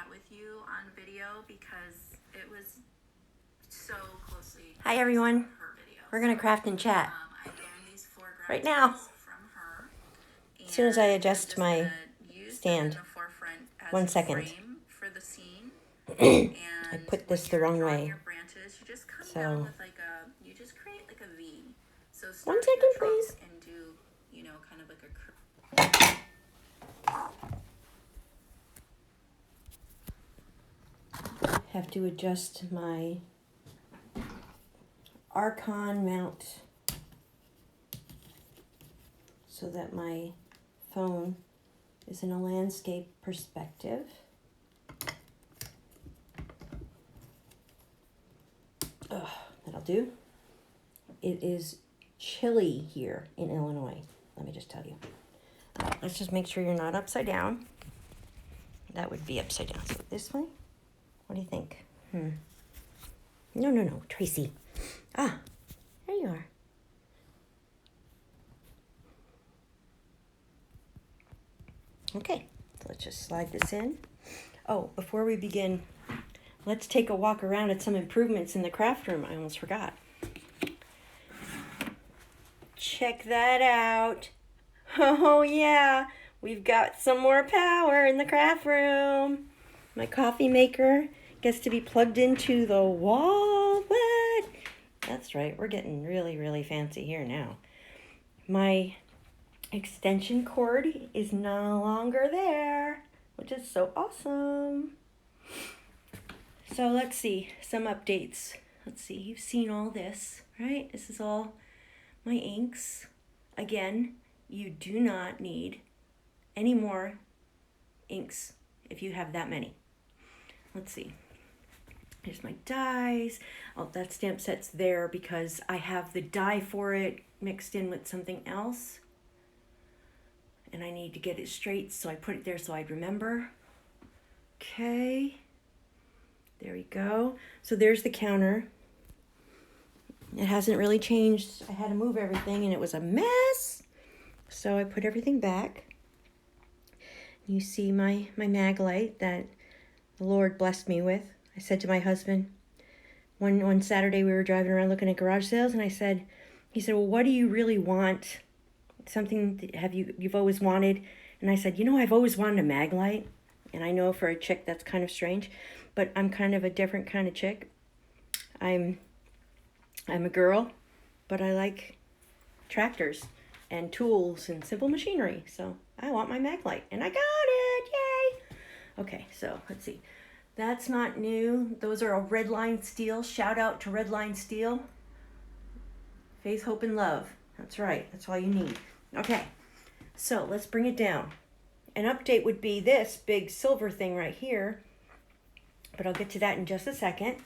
that with you on video because it was so closely. Hi everyone. We're gonna craft and chat I learned these 4 right now. from her. As soon as I adjust my stand. As 1 second. For the scene. I put this the wrong way. Your branches, you just come so down with you just create like a V. So 1 second, please. And do, kind of like a have to adjust my Archon mount so that my phone is in a landscape perspective. That'll do. It is chilly here in Illinois. Let me just tell you. Let's just make sure you're not upside down. That would be upside down. So this way? What do you think? No, Tracy. Ah, there you are. Okay, so let's just slide this in. Oh, before we begin, let's take a walk around at some improvements in the craft room. I almost forgot. Check that out. Oh yeah, we've got some more power in the craft room. My coffee maker gets to be plugged into the wall. What? That's right, we're getting really, really fancy here now. My extension cord is no longer there, which is so awesome. So let's see, some updates. Let's see, you've seen all this, right? This is all my inks. Again, you do not need any more inks if you have that many. Let's see. Here's my dies. Oh, that stamp set's there because I have the die for it mixed in with something else. And I need to get it straight, so I put it there so I'd remember. Okay. There we go. So there's the counter. It hasn't really changed. I had to move everything and it was a mess. So I put everything back. You see my mag light that the Lord blessed me with. I said to my husband, one Saturday we were driving around looking at garage sales, and he said, well, what do you really want? Something that you've always wanted? And I said, I've always wanted a mag light. And I know for a chick that's kind of strange, but I'm kind of a different kind of chick. I'm a girl, but I like tractors and tools and simple machinery. So I want my mag light, and I got it. Yay! Okay, so let's see. That's not new. Those are a Red Line Steel. Shout out to Red Line Steel. Faith, hope, and love. That's right. That's all you need. Okay, so let's bring it down. An update would be this big silver thing right here, but I'll get to that in just a second.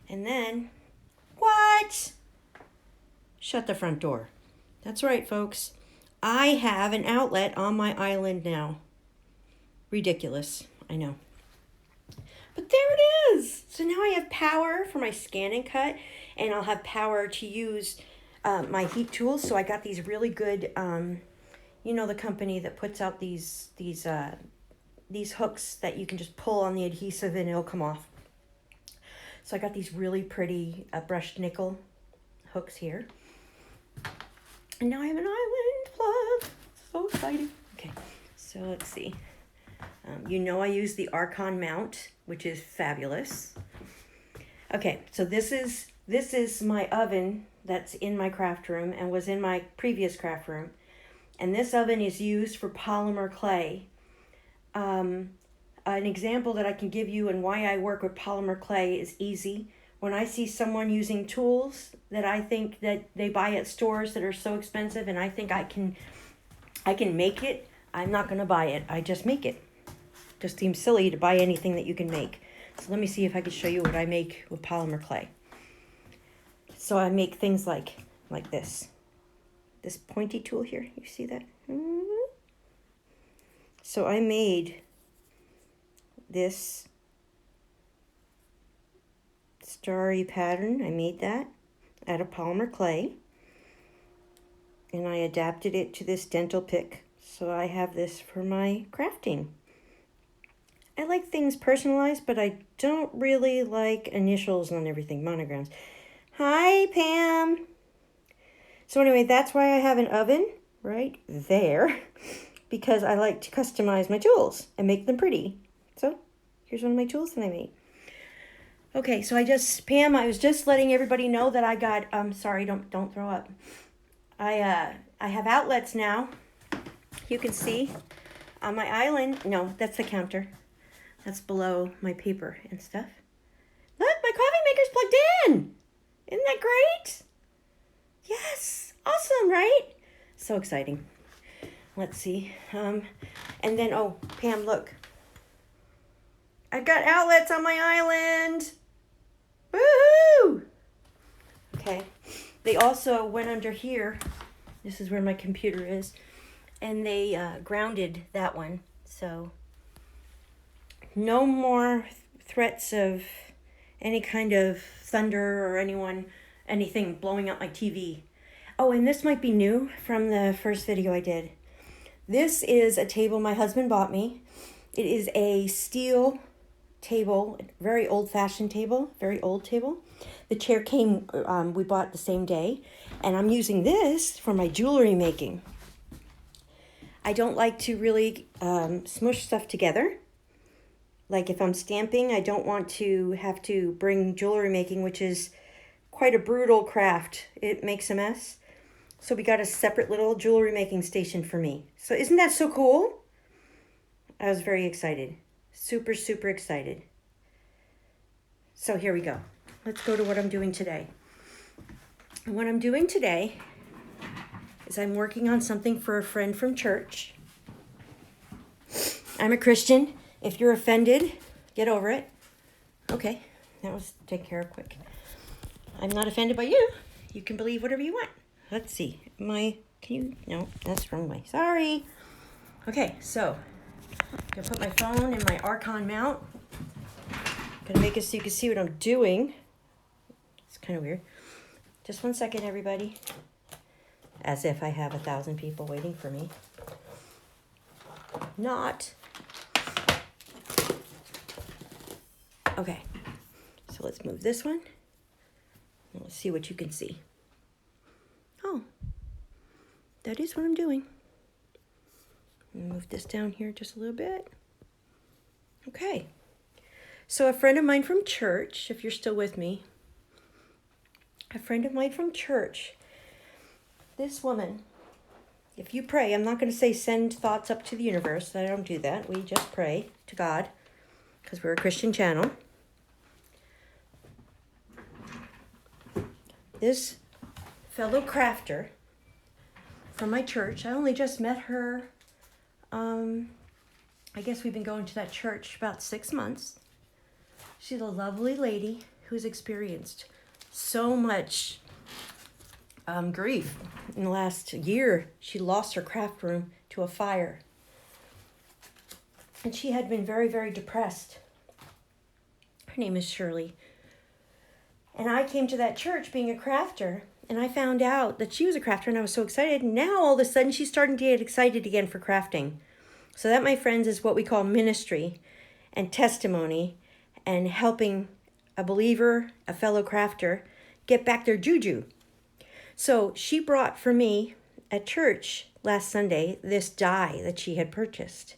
And then, what? Shut the front door. That's right, folks. I have an outlet on my island now. Ridiculous, I know. But there it is. So now I have power for my scan and cut, and I'll have power to use my heat tools. So I got these really good, the company that puts out these hooks that you can just pull on the adhesive and it'll come off. So I got these really pretty brushed nickel hooks here. And now I have an island plug. So exciting. Okay, so let's see. I use the Archon mount, which is fabulous. Okay, so this is my oven that's in my craft room and was in my previous craft room. And this oven is used for polymer clay. An example that I can give you and why I work with polymer clay is easy. When I see someone using tools that I think that they buy at stores that are so expensive and I think I can make it, I'm not going to buy it. I just make it. Just seems silly to buy anything that you can make. So let me see if I can show you what I make with polymer clay. So I make things like this. This pointy tool here, you see that? So I made this starry pattern. I made that out of polymer clay. And I adapted it to this dental pick. So I have this for my crafting. I like things personalized, but I don't really like initials on everything, monograms. Hi, Pam. So anyway, that's why I have an oven right there, because I like to customize my tools and make them pretty. So here's one of my tools that I made. Okay, so Pam, I was just letting everybody know that I got, sorry, don't throw up. I have outlets now. You can see on my island, no, that's the counter. That's below my paper and stuff. Look, my coffee maker's plugged in. Isn't that great? Yes, awesome, right? So exciting. Let's see. And then, oh, Pam, look. I've got outlets on my island. Woohoo! Okay. They also went under here. This is where my computer is. And they grounded that one. So no more threats of any kind of thunder or anything blowing up my TV. Oh, and this might be new from the first video I did. This is a table my husband bought me. It is a steel table, very old-fashioned table, very old table. The chair came, we bought the same day, and I'm using this for my jewelry making. I don't like to really smush stuff together. Like if I'm stamping, I don't want to have to bring jewelry making, which is quite a brutal craft. It makes a mess. So we got a separate little jewelry making station for me. So isn't that so cool? I was very excited. Super, super excited. So here we go. Let's go to what I'm doing today. And what I'm doing today is I'm working on something for a friend from church. I'm a Christian. If you're offended, get over it. Okay, that was taken care of quick. I'm not offended by you. You can believe whatever you want. Let's see. No, that's the wrong way. Sorry. Okay, so I'm gonna put my phone in my Archon mount. Gonna make it so you can see what I'm doing. It's kind of weird. Just 1 second, everybody. As if I have 1,000 people waiting for me. Not. Okay, so let's move this one. And let's see what you can see. Oh, that is what I'm doing. Move this down here just a little bit. Okay, so a friend of mine from church, if you're still with me, a friend of mine from church, this woman, if you pray, I'm not going to say send thoughts up to the universe. I don't do that. We just pray to God because we're a Christian channel. This fellow crafter from my church, I only just met her. I guess we've been going to that church about 6 months. She's a lovely lady who's experienced so much grief in the last year. She lost her craft room to a fire. And she had been very, very depressed. Her name is Shirley. And I came to that church being a crafter, and I found out that she was a crafter, and I was so excited. Now, all of a sudden, she's starting to get excited again for crafting. So that, my friends, is what we call ministry and testimony and helping a believer, a fellow crafter, get back their juju. So she brought for me at church last Sunday this die that she had purchased.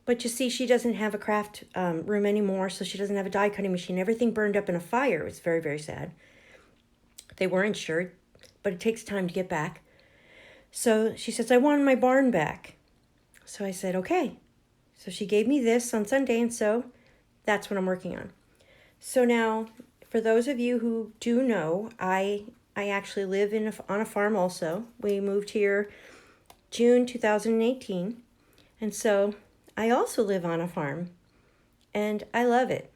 But you see, she doesn't have a craft room anymore, so she doesn't have a die cutting machine. Everything burned up in a fire. It was very, very sad. They were insured, but it takes time to get back. So she says, I want my barn back. So I said, okay. So she gave me this on Sunday, and so that's what I'm working on. So now, for those of you who do know, I actually live on a farm also. We moved here June 2018, and so I also live on a farm, and I love it.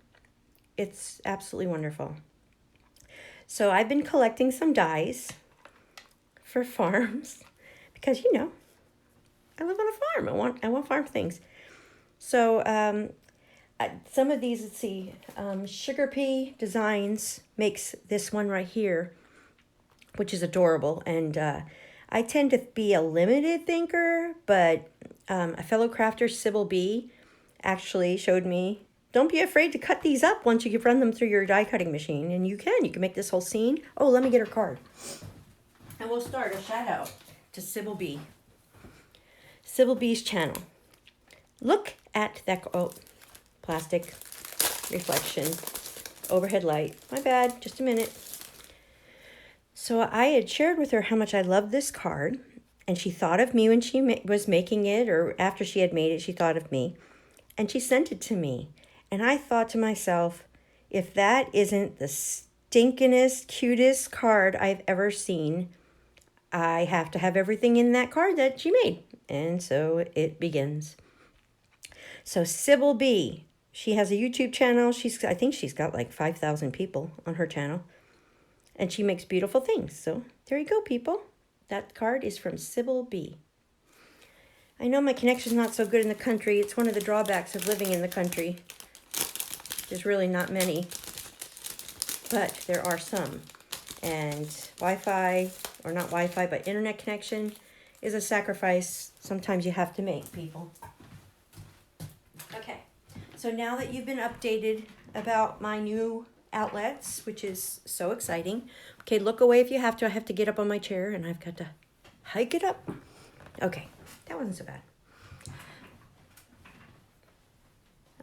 It's absolutely wonderful. So I've been collecting some dies for farms because, you know, I live on a farm. I want farm things. So some of these, let's see, Sugar Pea Designs makes this one right here, which is adorable. And I tend to be a limited thinker, but a fellow crafter, Sybil B, actually showed me, don't be afraid to cut these up once you run them through your die cutting machine. And you can make this whole scene. Oh, let me get her card. And we'll start a shout out to Sybil B. Sybil B's channel. Look at that, plastic reflection, overhead light. My bad, just a minute. So I had shared with her how much I love this card, and she thought of me when she was making it, or after she had made it, she thought of me, and she sent it to me. And I thought to myself, if that isn't the stinkingest, cutest card I've ever seen, I have to have everything in that card that she made. And so it begins. So Sybil B, she has a YouTube channel. I think she's got like 5,000 people on her channel. And she makes beautiful things. So there you go, people. That card is from Sybil B. I know my connection's not so good in the country. It's one of the drawbacks of living in the country. There's really not many, but there are some. And Wi-Fi, or not Wi-Fi, but internet connection is a sacrifice sometimes you have to make, people. Okay, so now that you've been updated about my new outlets, which is so exciting. Okay, look away if you have to. I have to get up on my chair and I've got to hike it up. Okay, that wasn't so bad.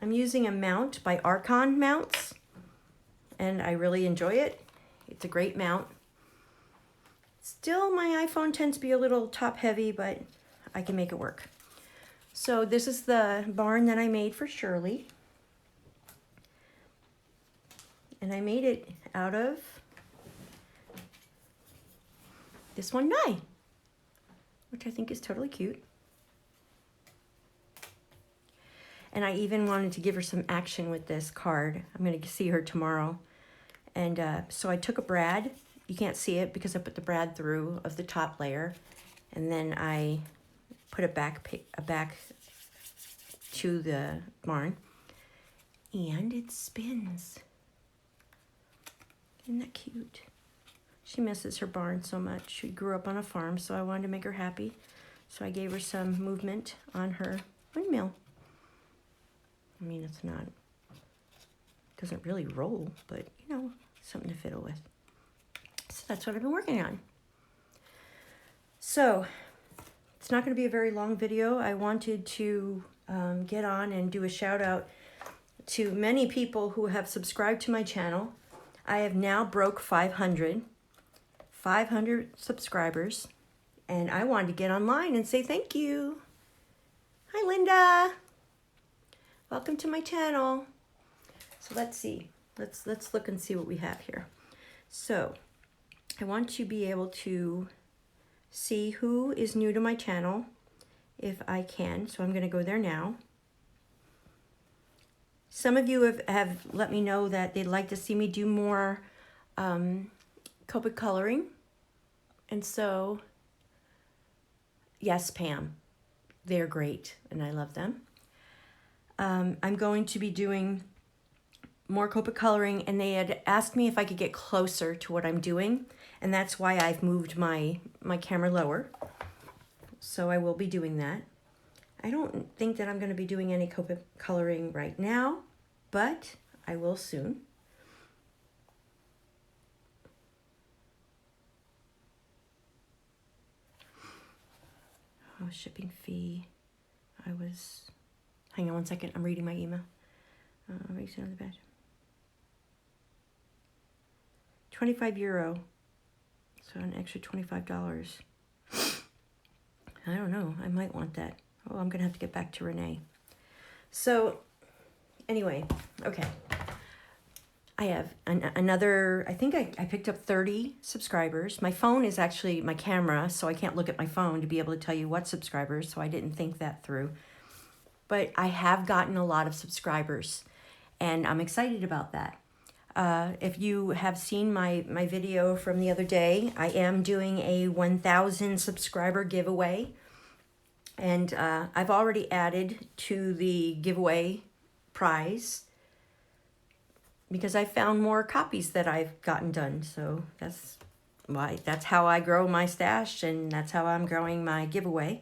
I'm using a mount by Archon Mounts, and I really enjoy it. It's a great mount. Still, my iPhone tends to be a little top heavy, but I can make it work. So this is the barn that I made for Shirley. And I made it out of this one die, which I think is totally cute. And I even wanted to give her some action with this card. I'm going to see her tomorrow. And so I took a brad. You can't see it because I put the brad through of the top layer. And then I put it back to the barn. And it spins. Isn't that cute? She misses her barn so much. She grew up on a farm, so I wanted to make her happy. So I gave her some movement on her windmill. I mean, it's not, doesn't really roll, but you know, something to fiddle with. So that's what I've been working on. So it's not going to be a very long video. I wanted to get on and do a shout out to many people who have subscribed to my channel. I have now broke 500 subscribers, and I wanted to get online and say thank you. Hi, Linda. Welcome to my channel. So let's see. Let's look and see what we have here. So I want to be able to see who is new to my channel if I can. So I'm going to go there now. Some of you have let me know that they'd like to see me do more Copic coloring. And so, yes, Pam, they're great and I love them. I'm going to be doing more Copic coloring, and they had asked me if I could get closer to what I'm doing, and that's why I've moved my camera lower. So I will be doing that. I don't think that I'm going to be doing any Copic coloring right now, but I will soon. Oh, shipping fee. Hang on one second, I'm reading my email. Rates on the badge. €25. So an extra $25. I don't know, I might want that. Oh, I'm gonna have to get back to Renee. So anyway, okay. I have another, I think I picked up 30 subscribers. My phone is actually my camera, so I can't look at my phone to be able to tell you what subscribers, so I didn't think that through. But I have gotten a lot of subscribers, and I'm excited about that. If you have seen my video from the other day, I am doing a 1,000 subscriber giveaway. And I've already added to the giveaway prize because I found more copies that I've gotten done. So that's how I grow my stash, and that's how I'm growing my giveaway.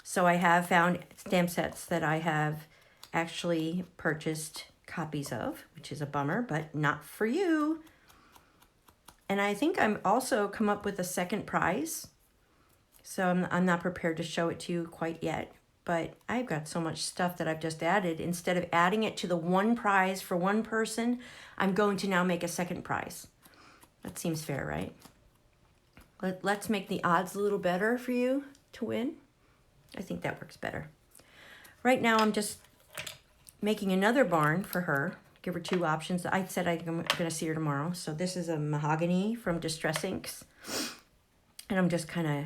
So I have found stamp sets that I have actually purchased copies of, which is a bummer, but not for you. And I think I'm also come up with a second prize. So I'm not prepared to show it to you quite yet, but I've got so much stuff that I've just added. Instead of adding it to the one prize for one person, I'm going to now make a second prize. That seems fair, right? Let's make the odds a little better for you to win. I think that works better. Right now, I'm just making another barn for her. Give her two options. I said I'm going to see her tomorrow. So this is a mahogany from Distress Inks. And I'm just kind of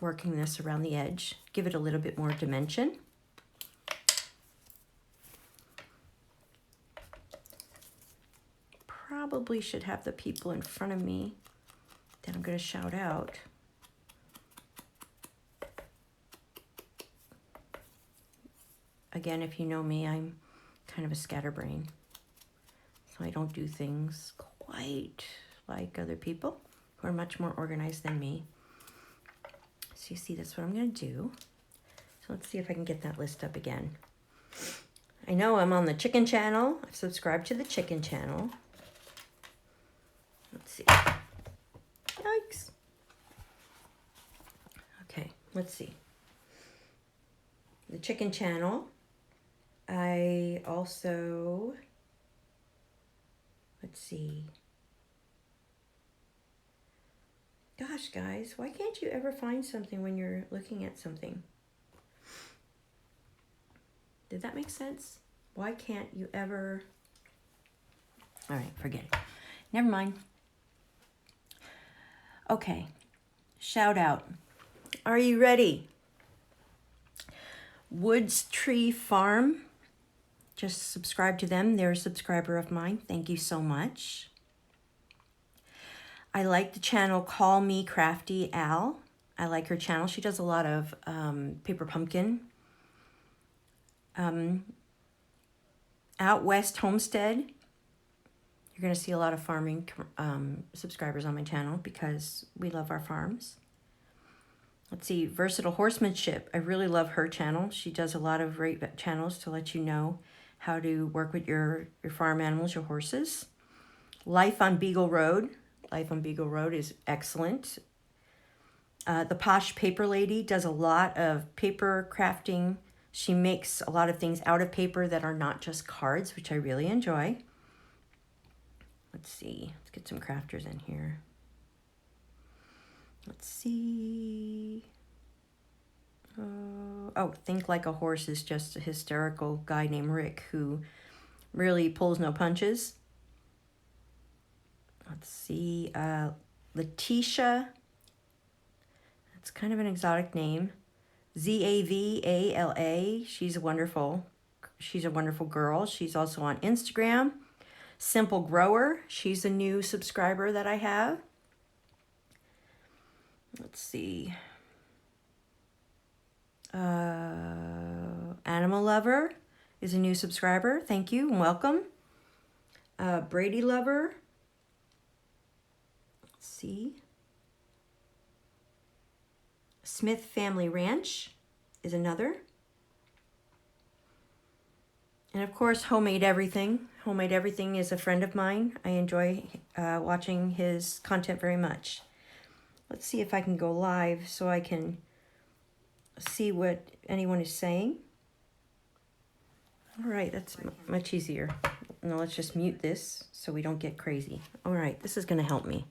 working this around the edge. Give it a little bit more dimension. Probably should have the people in front of me that I'm going to shout out. Again, if you know me, I'm kind of a scatterbrain. So I don't do things quite like other people who are much more organized than me. So you see, that's what I'm going to do. So let's see if I can get that list up again. I know I'm on the chicken channel. I've subscribed to the chicken channel. Let's see. Yikes. Okay, let's see. The chicken channel. I also, let's see. Gosh, guys, why can't you ever find something when you're looking at something? Did that make sense? Why can't you ever? All right, forget it. Never mind. Okay, shout out. Are you ready? Woods Tree Farm. Just subscribe to them. They're a subscriber of mine. Thank you so much. I like the channel Call Me Crafty Al. I like her channel. She does a lot of paper pumpkin. Out West Homestead. You're going to see a lot of farming subscribers on my channel because we love our farms. Let's see, Versatile Horsemanship. I really love her channel. She does a lot of great channels to let you know how to work with your farm animals, your horses. Life on Beagle Road. Life on Beagle Road is excellent. The Posh Paper Lady does a lot of paper crafting. She makes a lot of things out of paper that are not just cards, which I really enjoy. Let's see. Let's get some crafters in here. Let's see. Oh, Think Like a Horse is just a hysterical guy named Rick who really pulls no punches. Let's see. Letitia. That's kind of an exotic name. Zavala. She's wonderful. She's a wonderful girl. She's also on Instagram. Simple Grower. She's a new subscriber that I have. Let's see. Animal Lover is a new subscriber. Thank you and welcome. Brady Lover. Let's see. Smith Family Ranch is another. And of course, Homemade Everything. Homemade Everything is a friend of mine. I enjoy watching his content very much. Let's see if I can go live so I can see what anyone is saying. All right, that's much easier. Now let's just mute this so we don't get crazy. All right, this is going to help me.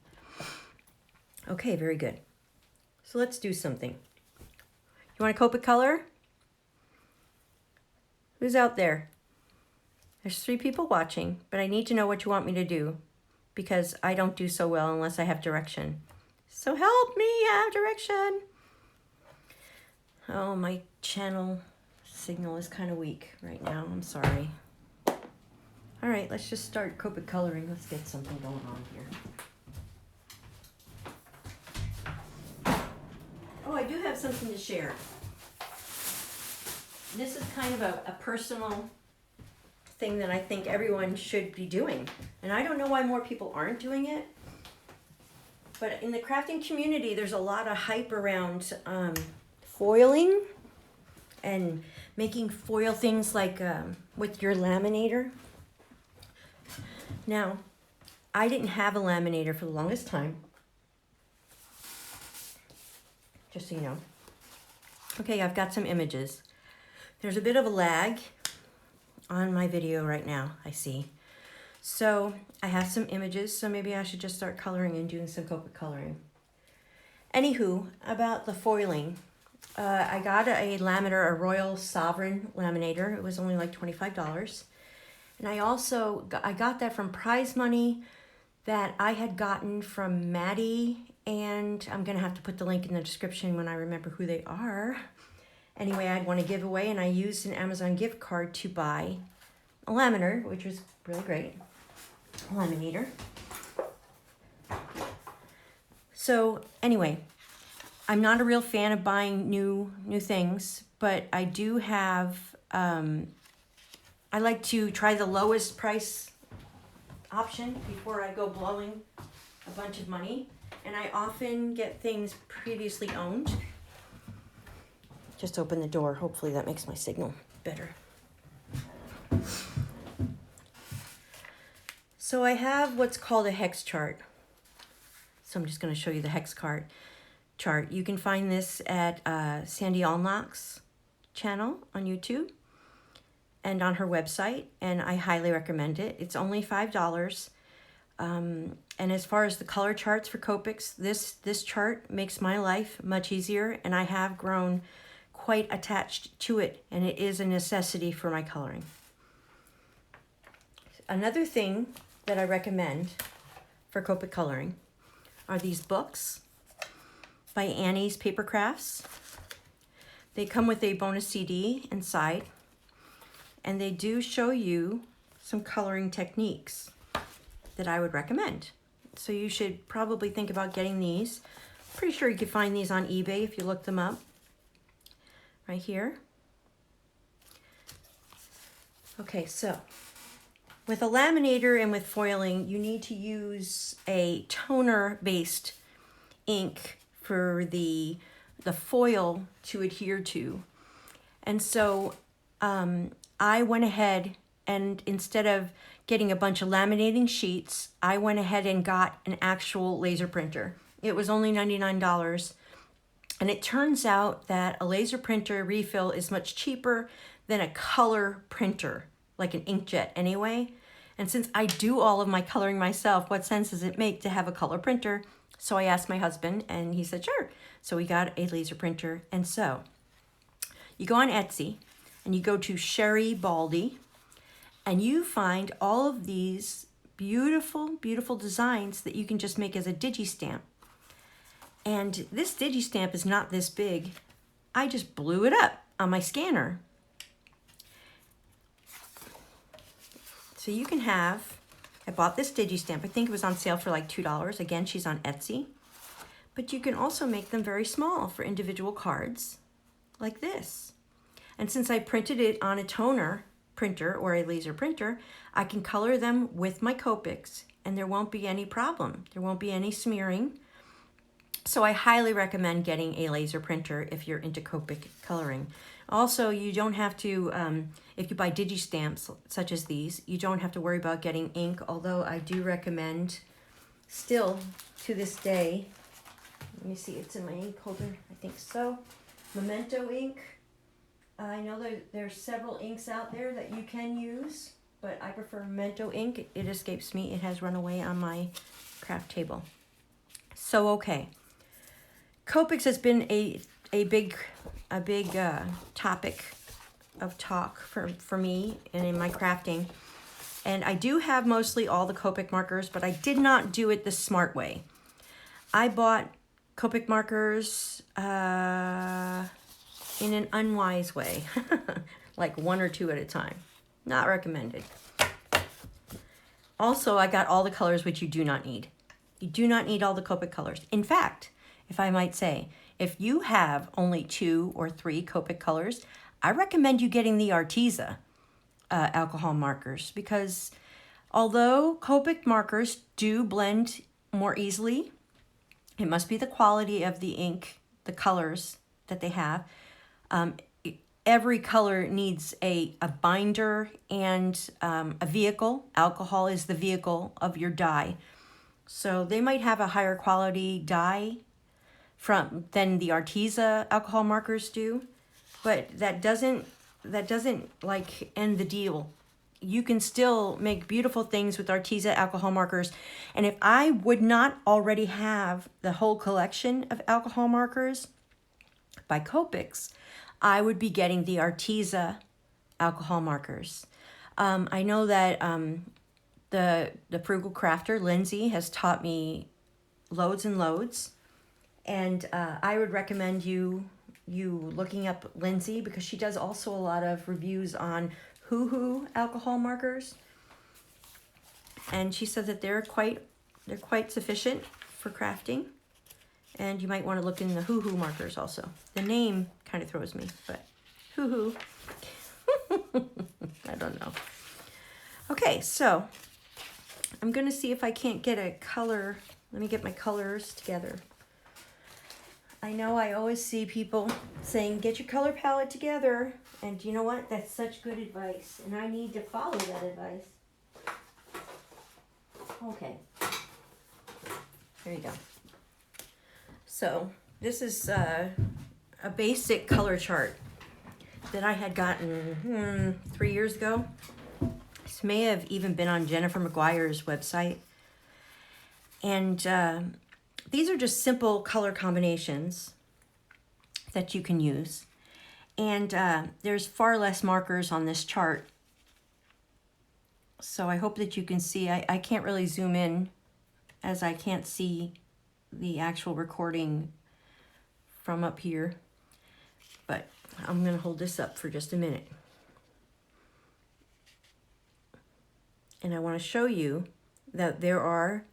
Okay, very good. So let's do something. You want a Copic color? Who's out there? There's 3 people watching, but I need to know what you want me to do because I don't do so well unless I have direction. So help me have direction. Oh, my channel signal is kind of weak right now. I'm sorry. All right, let's just start Copic coloring. Let's get something going on here. Oh, I do have something to share. This is kind of a personal thing that I think everyone should be doing. And I don't know why more people aren't doing it. But in the crafting community, there's a lot of hype around foiling and making foil things like with your laminator. Now, I didn't have a laminator for the longest time. Just so you know. Okay, I've got some images. There's a bit of a lag on my video right now, I see. So I have some images, so maybe I should just start coloring and doing some Copic coloring. Anywho, about the foiling. I got a laminator, a Royal Sovereign laminator. It was only like $25. And I got that from prize money that I had gotten from Maddie, and I'm gonna have to put the link in the description when I remember who they are. Anyway, I'd want to give away, and I used an Amazon gift card to buy a laminator, which was really great. Laminator. So anyway, I'm not a real fan of buying new things, but I do have, I like to try the lowest price option before I go blowing a bunch of money. And I often get things previously owned. Just open the door. Hopefully that makes my signal better. So I have what's called a hex chart. So I'm just going to show you the hex chart. You can find this at Sandy Allnock's channel on YouTube and on her website, and I highly recommend it. It's only $5. And as far as the color charts for Copics, this chart makes my life much easier, and I have grown quite attached to it, and it is a necessity for my coloring. Another thing that I recommend for Copic coloring are these books by Annie's Paper Crafts. They come with a bonus CD inside, and they do show you some coloring techniques that I would recommend. So you should probably think about getting these. Pretty sure you could find these on eBay if you look them up. Right here. Okay, so with a laminator and with foiling, you need to use a toner-based ink for the foil to adhere to. And so I went ahead and instead of getting a bunch of laminating sheets, I went ahead and got an actual laser printer. It was only $99. And it turns out that a laser printer refill is much cheaper than a color printer, like an inkjet anyway. And since I do all of my coloring myself, what sense does it make to have a color printer? So I asked my husband, and he said, sure. So we got a laser printer. And so you go on Etsy, and you go to Sherry Baldy, and you find all of these beautiful, beautiful designs that you can just make as a digi-stamp. And this digi-stamp is not this big. I just blew it up on my scanner. So you can have, I bought this digi-stamp. I think it was on sale for like $2. Again, she's on Etsy. But you can also make them very small for individual cards like this. And since I printed it on a toner printer or a laser printer, I can color them with my Copics and there won't be any problem. There won't be any smearing. So I highly recommend getting a laser printer if you're into Copic coloring. Also, you don't have to, if you buy digi-stamps such as these, you don't have to worry about getting ink, although I do recommend still to this day, let me see, it's in my ink holder, I think so, Memento ink. I know there's several inks out there that you can use, but I prefer Memento ink. It escapes me. It has run away on my craft table. So, okay. Copics has been a big topic of talk for me and in my crafting. And I do have mostly all the Copic markers, but I did not do it the smart way. I bought Copic markers in an unwise way, like 1 or 2 at a time. Not recommended. Also, I got all the colors which you do not need. You do not need all the Copic colors. In fact, if I might say, if you have only 2 or 3 Copic colors, I recommend you getting the Arteza alcohol markers, because although Copic markers do blend more easily, it must be the quality of the ink, the colors that they have. every color needs a binder and a vehicle. Alcohol is the vehicle of your dye. So they might have a higher quality dye than the Arteza alcohol markers do, but that doesn't like end the deal. You can still make beautiful things with Arteza alcohol markers. And if I would not already have the whole collection of alcohol markers by Copics, I would be getting the Arteza alcohol markers. I know that the Frugal Crafter, Lindsay, has taught me loads and loads. And I would recommend you looking up Lindsay, because she does also a lot of reviews on Hoo alcohol markers. And she said that they're quite sufficient for crafting. And you might want to look in the Hoo markers also. The name kind of throws me, but Hoo. I don't know. Okay, so I'm going to see if I can't get a color. Let me get my colors together. I know I always see people saying, get your color palette together. And you know what? That's such good advice. And I need to follow that advice. Okay. There you go. So this is a basic color chart that I had gotten 3 years ago. This may have even been on Jennifer McGuire's website. And these are just simple color combinations that you can use. And there's far less markers on this chart. So I hope that you can see. I can't really zoom in, as I can't see the actual recording from up here. But I'm going to hold this up for just a minute. And I want to show you that there are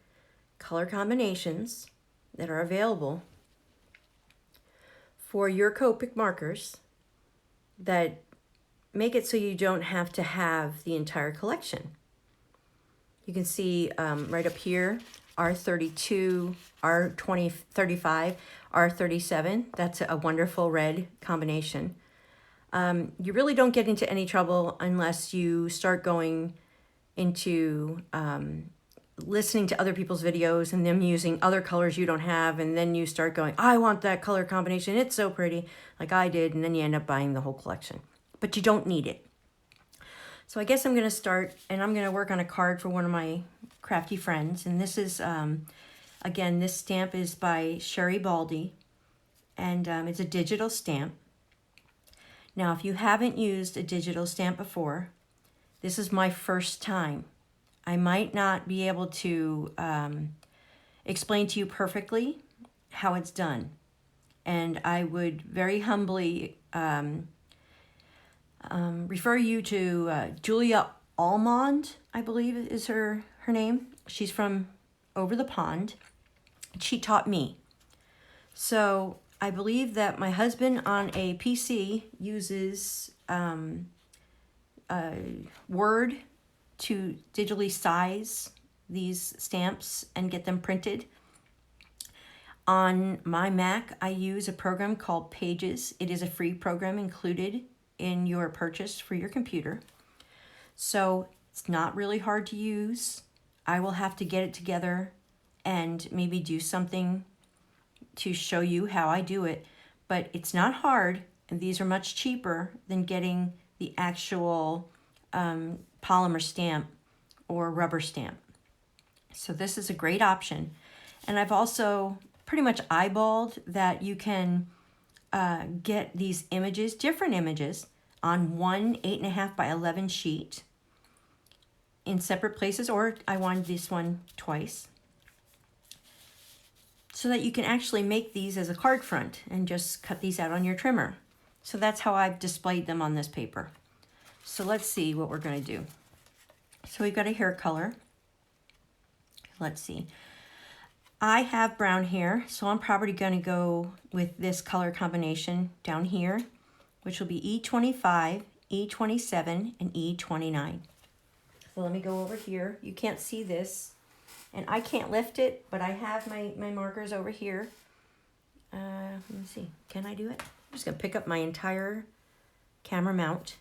color combinations that are available for your Copic markers that make it so you don't have to have the entire collection. You can see right up here, R32, R35, R37. That's a wonderful red combination. You really don't get into any trouble unless you start going into listening to other people's videos and them using other colors you don't have, and then you start going, I want that color combination, it's so pretty, like I did, and then you end up buying the whole collection. But you don't need it. So I guess I'm going to start, and I'm going to work on a card for one of my crafty friends. And this is, again, this stamp is by Sherry Baldy, and it's a digital stamp. Now, if you haven't used a digital stamp before, this is my first time. I might not be able to explain to you perfectly how it's done. And I would very humbly refer you to Julia Almond, I believe is her name. She's from over the pond. She taught me. So I believe that my husband on a PC uses Word to digitally size these stamps and get them printed. On my Mac, I use a program called Pages. It is a free program included in your purchase for your computer. So it's not really hard to use. I will have to get it together and maybe do something to show you how I do it. But it's not hard, and these are much cheaper than getting the actual polymer stamp or rubber stamp. So this is a great option. And I've also pretty much eyeballed that you can get these images, different images, on one 8.5 by 11 sheet in separate places, or I wanted this one twice, so that you can actually make these as a card front and just cut these out on your trimmer. So that's how I've displayed them on this paper. So let's see what we're going to do. So we've got a hair color. Let's see. I have brown hair, so I'm probably going to go with this color combination down here, which will be E25, E27, and E29. So let me go over here. You can't see this, and I can't lift it, but I have my markers over here. Let me see. Can I do it? I'm just going to pick up my entire camera mount.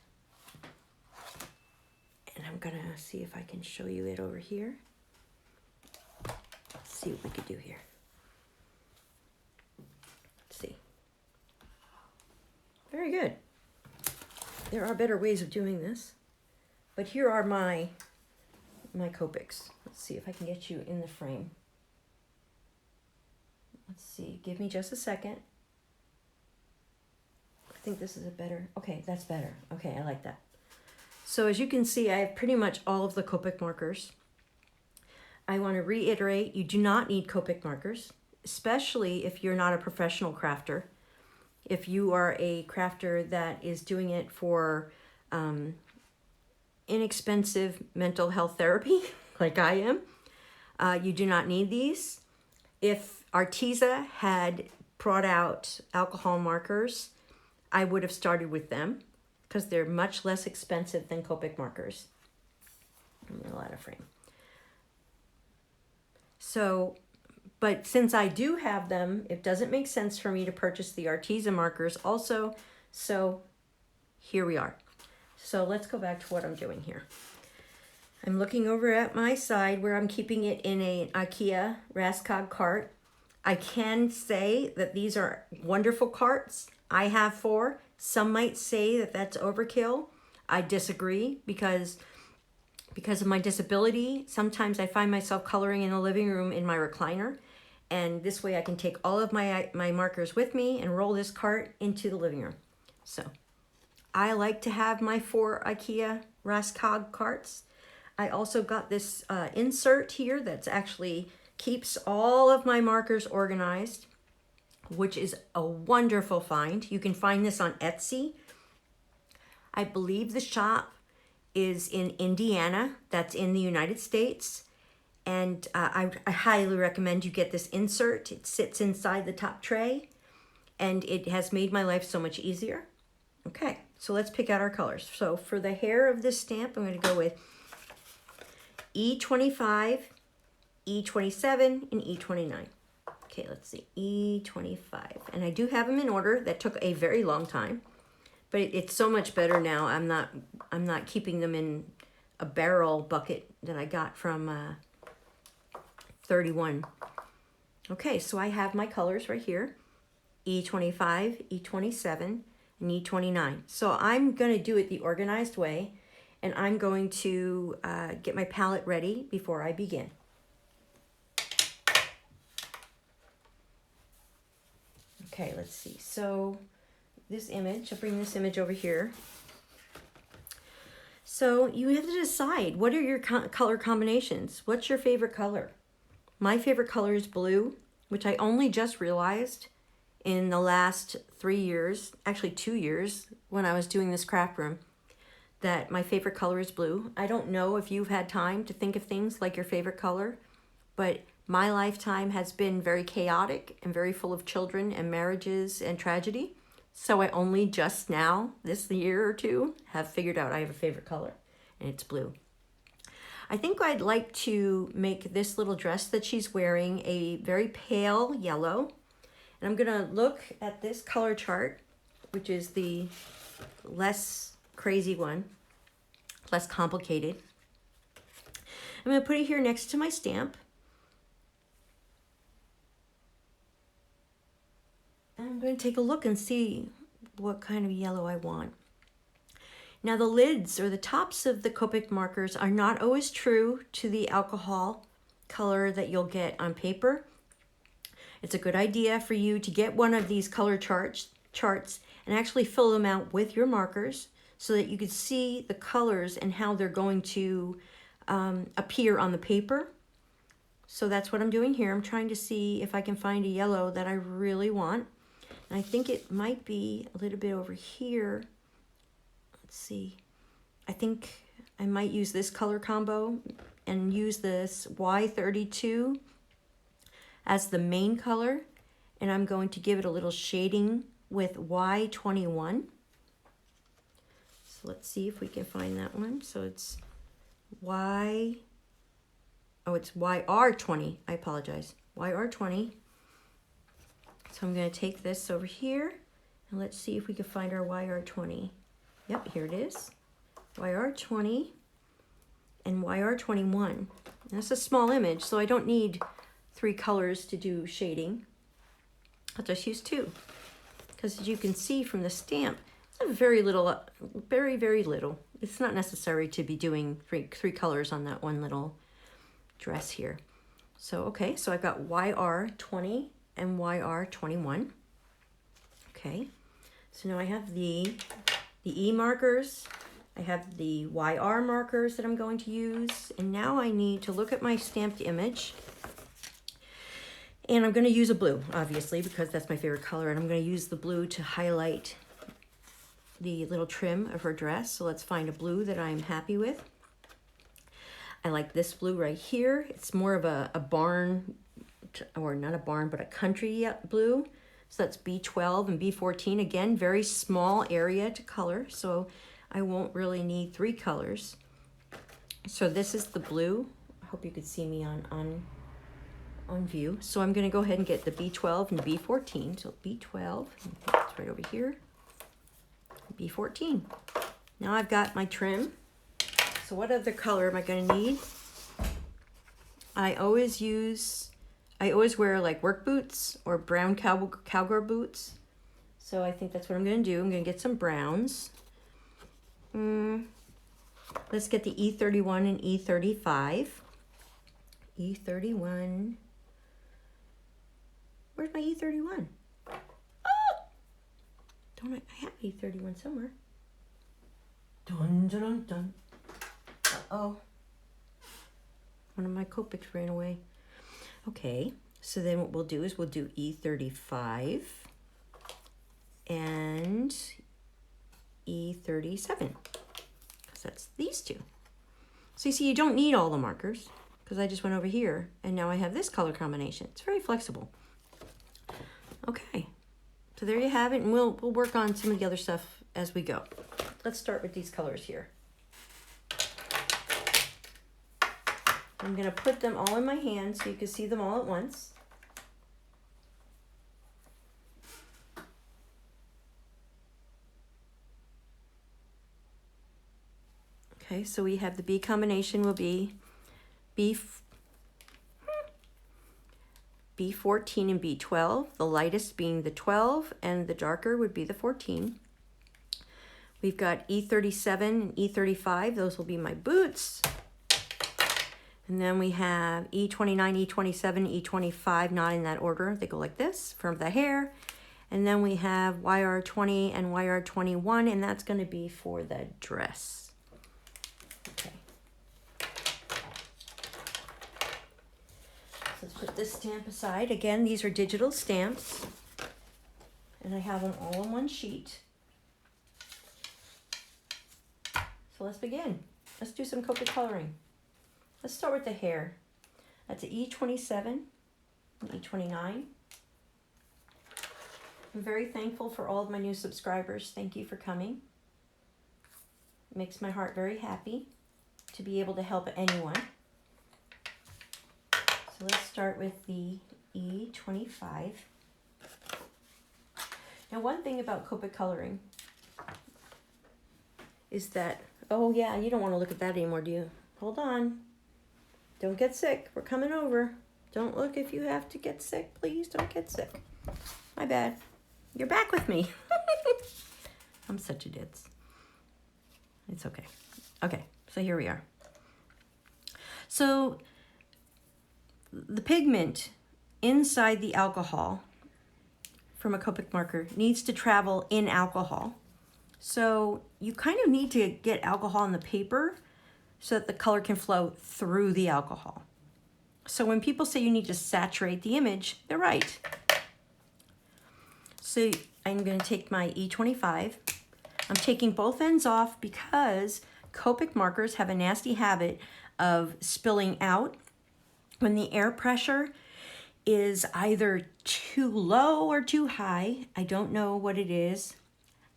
And I'm gonna see if I can show you it over here. Let's see what we could do here. Let's see. Very good. There are better ways of doing this. But here are my Copics. Let's see if I can get you in the frame. Let's see, give me just a second. I think this is a better, okay, that's better. Okay, I like that. So as you can see, I have pretty much all of the Copic markers. I want to reiterate, you do not need Copic markers, especially if you're not a professional crafter. If you are a crafter that is doing it for inexpensive mental health therapy, like I am, you do not need these. If Arteza had brought out alcohol markers, I would have started with them because they're much less expensive than Copic markers. I'm a little out of frame. So, but since I do have them, it doesn't make sense for me to purchase the Arteza markers also. So here we are. So let's go back to what I'm doing here. I'm looking over at my side where I'm keeping it in an IKEA Raskog cart. I can say that these are wonderful carts. I have 4. Some might say that that's overkill. I disagree because of my disability. Sometimes I find myself coloring in the living room in my recliner. And this way I can take all of my markers with me and roll this cart into the living room. So I like to have my 4 IKEA Raskog carts. I also got this insert here that's actually keeps all of my markers organized, which is a wonderful find. You can find this on Etsy. I believe the shop is in Indiana. That's in the United States. And I highly recommend you get this insert. It sits inside the top tray and it has made my life so much easier. Okay, so let's pick out our colors. So for the hair of this stamp, I'm going to go with E25, E27, and E29. Okay, let's see, E25. And I do have them in order. That took a very long time, but it's so much better now. I'm not keeping them in a barrel bucket that I got from 31. Okay, so I have my colors right here, E25, E27, and E29. So I'm going to do it the organized way, and I'm going to get my palette ready before I begin. Okay, let's see. So this image, I'll bring this image over here. So you have to decide, what are your color combinations? What's your favorite color? My favorite color is blue, which I only just realized in the last 3 years, actually 2 years, when I was doing this craft room, that my favorite color is blue. I don't know if you've had time to think of things like your favorite color, but my lifetime has been very chaotic and very full of children and marriages and tragedy. So I only just now, this year or two, have figured out I have a favorite color, and it's blue. I think I'd like to make this little dress that she's wearing a very pale yellow. And I'm gonna look at this color chart, which is the less crazy one, less complicated. I'm gonna put it here next to my stamp. And I'm going to take a look and see what kind of yellow I want. Now the lids or the tops of the Copic markers are not always true to the alcohol color that you'll get on paper. It's a good idea for you to get one of these color charts and actually fill them out with your markers so that you can see the colors and how they're going to appear on the paper. So that's what I'm doing here. I'm trying to see if I can find a yellow that I really want. And I think it might be a little bit over here. Let's see. I think I might use this color combo and use this Y32 as the main color. And I'm going to give it a little shading with Y21. So let's see if we can find that one. So it's it's YR20. I apologize. YR20. So I'm going to take this over here and let's see if we can find our YR20. Yep, here it is. YR20 and YR21. That's a small image, so I don't need 3 colors to do shading. I'll just use 2. Because as you can see from the stamp, it's very little, very, very little. It's not necessary to be doing three colors on that one little dress here. So, okay, so I've got YR20 and YR21. Okay, so now I have the E markers. I have the YR markers that I'm going to use. And now I need to look at my stamped image. And I'm going to use a blue, obviously, because that's my favorite color. And I'm going to use the blue to highlight the little trim of her dress. So let's find a blue that I'm happy with. I like this blue right here. It's more of a barn, or not a barn, but a country blue. So that's B12 and B14. Again, very small area to color. So I won't really need 3 colors. So this is the blue. I hope you could see me on view. So I'm going to go ahead and get the B12 and B14. So B12, it's right over here. B14. Now I've got my trim. So what other color am I going to need? I always wear like work boots or brown cowgirl boots. So I think that's what I'm going to do. I'm going to get some browns. Let's get the E31 and E35. E31. Where's my E31? Oh! Don't I have E31 somewhere? Dun, dun, dun, dun. Uh-oh. One of my Copics ran away. Okay, so then what we'll do is we'll do E35 and E37, because that's these two. So you see, you don't need all the markers, because I just went over here, and now I have this color combination. It's very flexible. Okay, so there you have it, and we'll work on some of the other stuff as we go. Let's start with these colors here. I'm going to put them all in my hand so you can see them all at once. Okay, so we have the B combination will be B14 and B12, the lightest being the 12 and the darker would be the 14. We've got E37 and E35, those will be my boots. And then we have E29, E27, E25, not in that order. They go like this for the hair. And then we have YR20 and YR21, and that's going to be for the dress. Okay. So let's put this stamp aside. Again, these are digital stamps. And I have them all on one sheet. So let's begin. Let's do some Copic coloring. Let's start with the hair. That's an E27 and E29. I'm very thankful for all of my new subscribers. Thank you for coming. It makes my heart very happy to be able to help anyone. So let's start with the E25. Now, one thing about Copic coloring is that, oh yeah, you don't want to look at that anymore, do you? Hold on. Don't get sick. We're coming over. Don't look if you have to get sick. Please don't get sick. My bad. You're back with me. I'm such a ditz. It's okay. Okay, so here we are. So the pigment inside the alcohol from a Copic marker needs to travel in alcohol. So you kind of need to get alcohol in the paper so that the color can flow through the alcohol. So when people say you need to saturate the image, they're right. So I'm going to take my E25. I'm taking both ends off because Copic markers have a nasty habit of spilling out when the air pressure is either too low or too high. I don't know what it is.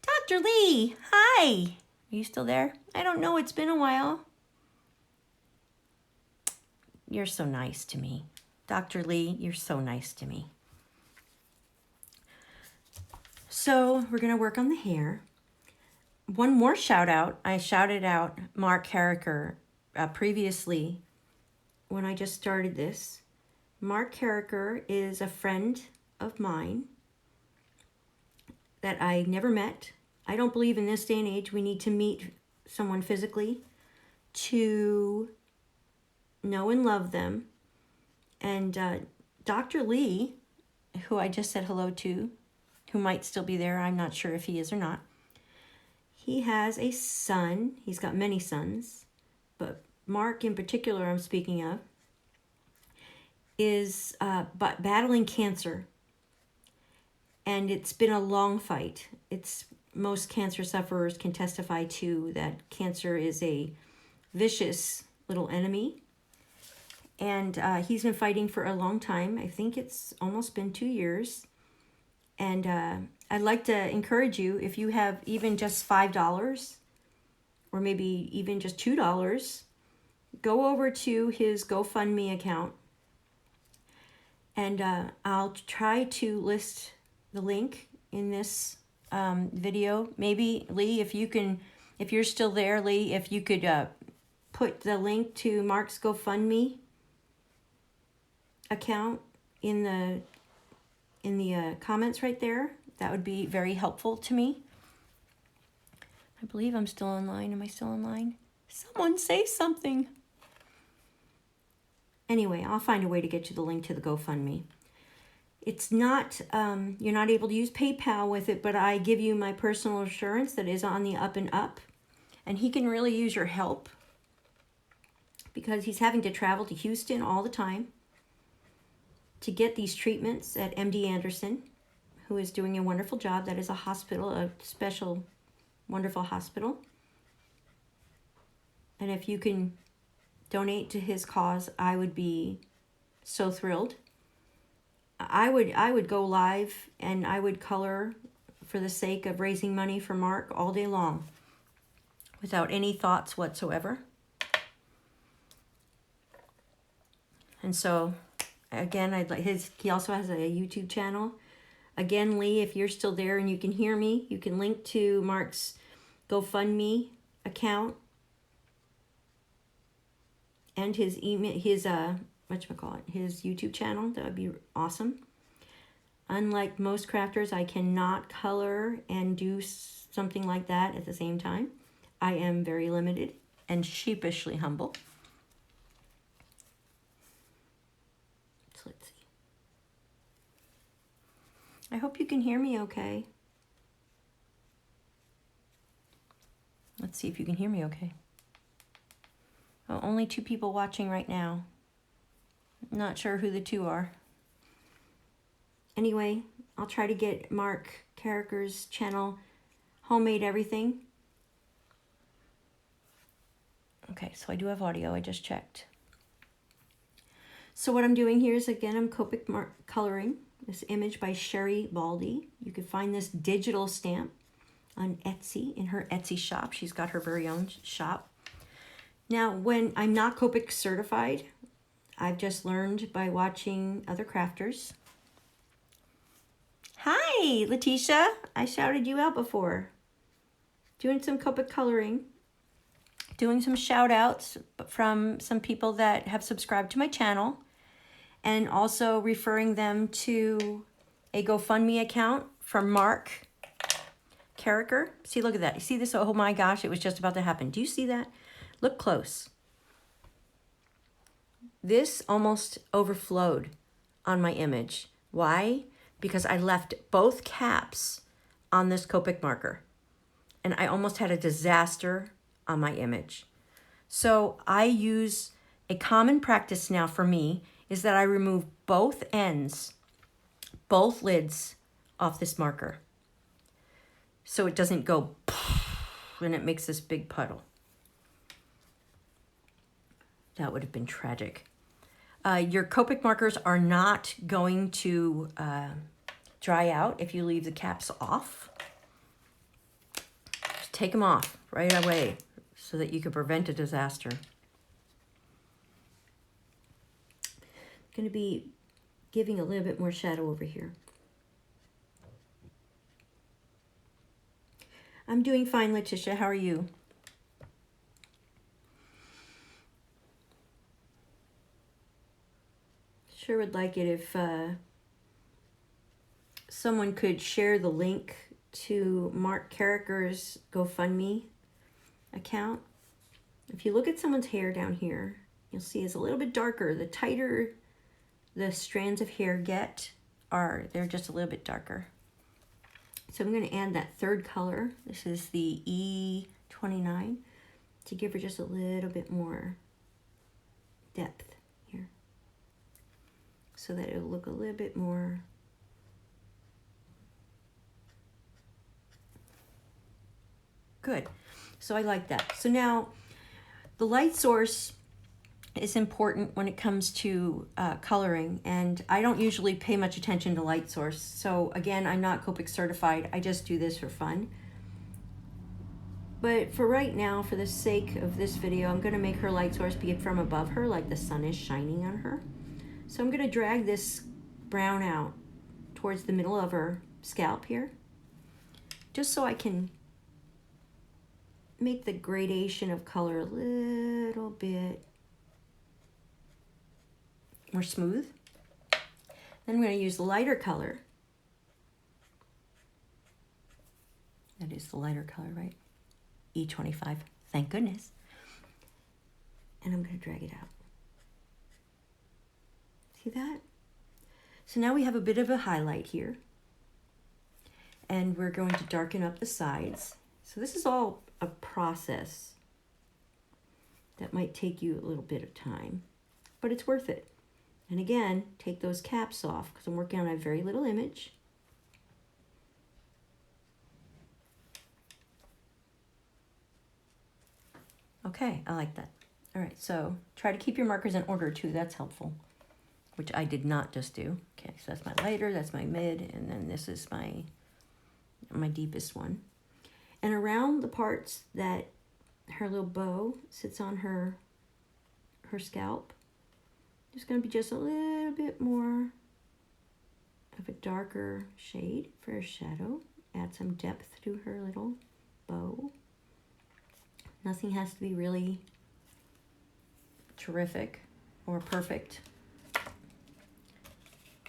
Dr. Lee, hi. Are you still there? I don't know. It's been a while. You're so nice to me. Dr. Lee, you're so nice to me. So we're going to work on the hair. one more shout out. I shouted out Mark Carriker previously when I just started this. Mark Carriker is a friend of mine that I never met. I don't believe in this day and age we need to meet someone physically to know and love them. And Dr. Lee, who I just said hello to, who might still be there, I'm not sure if he is or not. He has a son. He's got many sons, but Mark in particular I'm speaking of is battling cancer. And it's been a long fight. Most cancer sufferers can testify to that cancer is a vicious little enemy. And he's been fighting for a long time. I think it's almost been 2 years. And I'd like to encourage you, if you have even just $5 or maybe even just $2, go over to his GoFundMe account. And I'll try to list the link in this video. Maybe Lee, if you're still there, Lee, if you could put the link to Mark's GoFundMe account in the comments right there, that would be very helpful to me. I believe I'm still online. Am I still online? Someone say something. Anyway, I'll find a way to get you the link to the GoFundMe. It's not, you're not able to use PayPal with it, but I give you my personal assurance that is on the up and up. And he can really use your help because he's having to travel to Houston all the time to get these treatments at MD Anderson, who is doing a wonderful job. That is a hospital, a special, wonderful hospital. And if you can donate to his cause, I would be so thrilled. I would go live and I would color for the sake of raising money for Mark all day long without any thoughts whatsoever. And so again, he also has a YouTube channel. Again, Lee, if you're still there and you can hear me, you can link to Mark's GoFundMe account and his email, his YouTube channel. That would be awesome. Unlike most crafters, I cannot color and do something like that at the same time. I am very limited and sheepishly humble. So let's see. I hope you can hear me okay. Let's see if you can hear me okay. Oh, only 2 people watching right now. Not sure who the 2 are. Anyway, I'll try to get Mark Carriker's channel, Homemade Everything. Okay, so I do have audio, I just checked. So what I'm doing here is, again, I'm Copic coloring this image by Sherry Baldy. You can find this digital stamp on Etsy, in her Etsy shop. She's got her very own shop. Now, when I'm not Copic certified, I've just learned by watching other crafters. Hi, Letitia. I shouted you out before. Doing some Copic coloring. Doing some shout outs from some people that have subscribed to my channel. And also referring them to a GoFundMe account from Mark Carriker. See, look at that. You see this? Oh my gosh, it was just about to happen. Do you see that? Look close. This almost overflowed on my image. Why? Because I left both caps on this Copic marker. And I almost had a disaster on my image. So I use a common practice now for me is that I remove both ends, both lids off this marker. So it doesn't go and it makes this big puddle. That would have been tragic. Your Copic markers are not going to dry out if you leave the caps off. Just take them off right away so that you can prevent a disaster. I'm going to be giving a little bit more shadow over here. I'm doing fine, Letitia. How are you? Sure would like it if someone could share the link to Mark Carriker's GoFundMe account. If you look at someone's hair down here, you'll see it's a little bit darker. The tighter the strands of hair get, they're just a little bit darker. So I'm going to add that third color. This is the E29 to give her just a little bit more depth here, so that it'll look a little bit more good. So I like that. So now the light source is important when it comes to coloring, and I don't usually pay much attention to light source. So again, I'm not Copic certified. I just do this for fun. But for right now, for the sake of this video, I'm going to make her light source be from above her, like the sun is shining on her. So I'm going to drag this brown out towards the middle of her scalp here, just so I can make the gradation of color a little bit more smooth. Then I'm going to use the lighter color. That is the lighter color, right? E25, thank goodness. And I'm going to drag it out. See that? So now we have a bit of a highlight here. And we're going to darken up the sides. So this is all a process that might take you a little bit of time, but it's worth it. And again, take those caps off because I'm working on a very little image. Okay, I like that. All right, so try to keep your markers in order too. That's helpful, which I did not just do. Okay, so that's my lighter, that's my mid, and then this is my deepest one. And around the parts that her little bow sits on her scalp, there's going to be just a little bit more of a darker shade for a shadow. Add some depth to her little bow. Nothing has to be really terrific or perfect.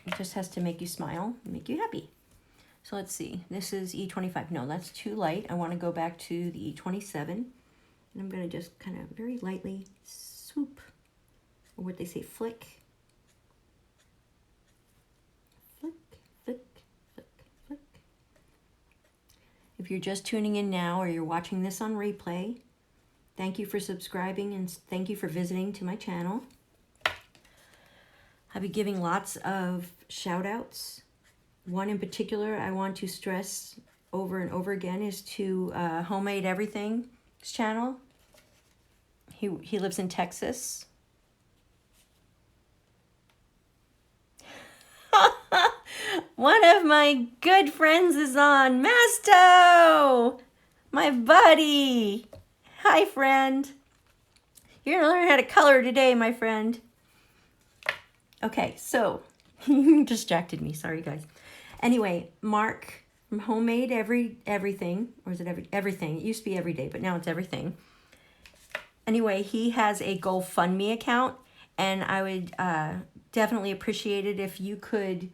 It just has to make you smile and make you happy. So let's see, this is E25. No, that's too light. I want to go back to the E27. And I'm going to just kind of very lightly swoop, or what they say, flick. Flick, flick, flick, flick. If you're just tuning in now or you're watching this on replay, thank you for subscribing and thank you for visiting to my channel. I'll be giving lots of shout outs. One in particular I want to stress over and over again is to Homemade Everything's channel. He lives in Texas. One of my good friends is on. Masto! My buddy! Hi, friend. You're gonna learn how to color today, my friend. Okay, so you distracted me. Sorry, guys. Anyway, Mark from Homemade Everything, or is it Everything? It used to be Every Day, but now it's Everything. Anyway, he has a GoFundMe account, and I would definitely appreciate it if you could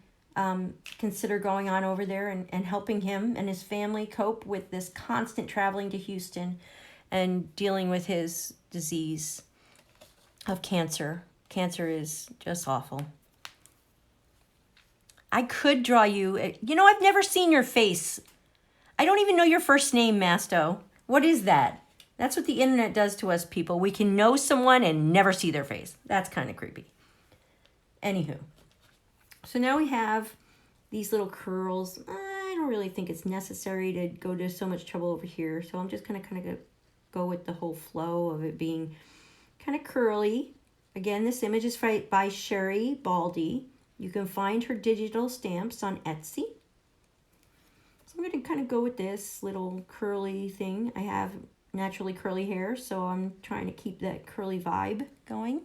consider going on over there and helping him and his family cope with this constant traveling to Houston and dealing with his disease of cancer. Cancer is just awful. I could draw you. You know, I've never seen your face. I don't even know your first name, Masto. What is that? That's what the internet does to us people. We can know someone and never see their face. That's kind of creepy. Anywho. So now we have these little curls. I don't really think it's necessary to go to so much trouble over here. So I'm just going to kind of go with the whole flow of it being kind of curly. Again, this image is by Sherry Baldy. You can find her digital stamps on Etsy. So I'm going to kind of go with this little curly thing. I have naturally curly hair, so I'm trying to keep that curly vibe going.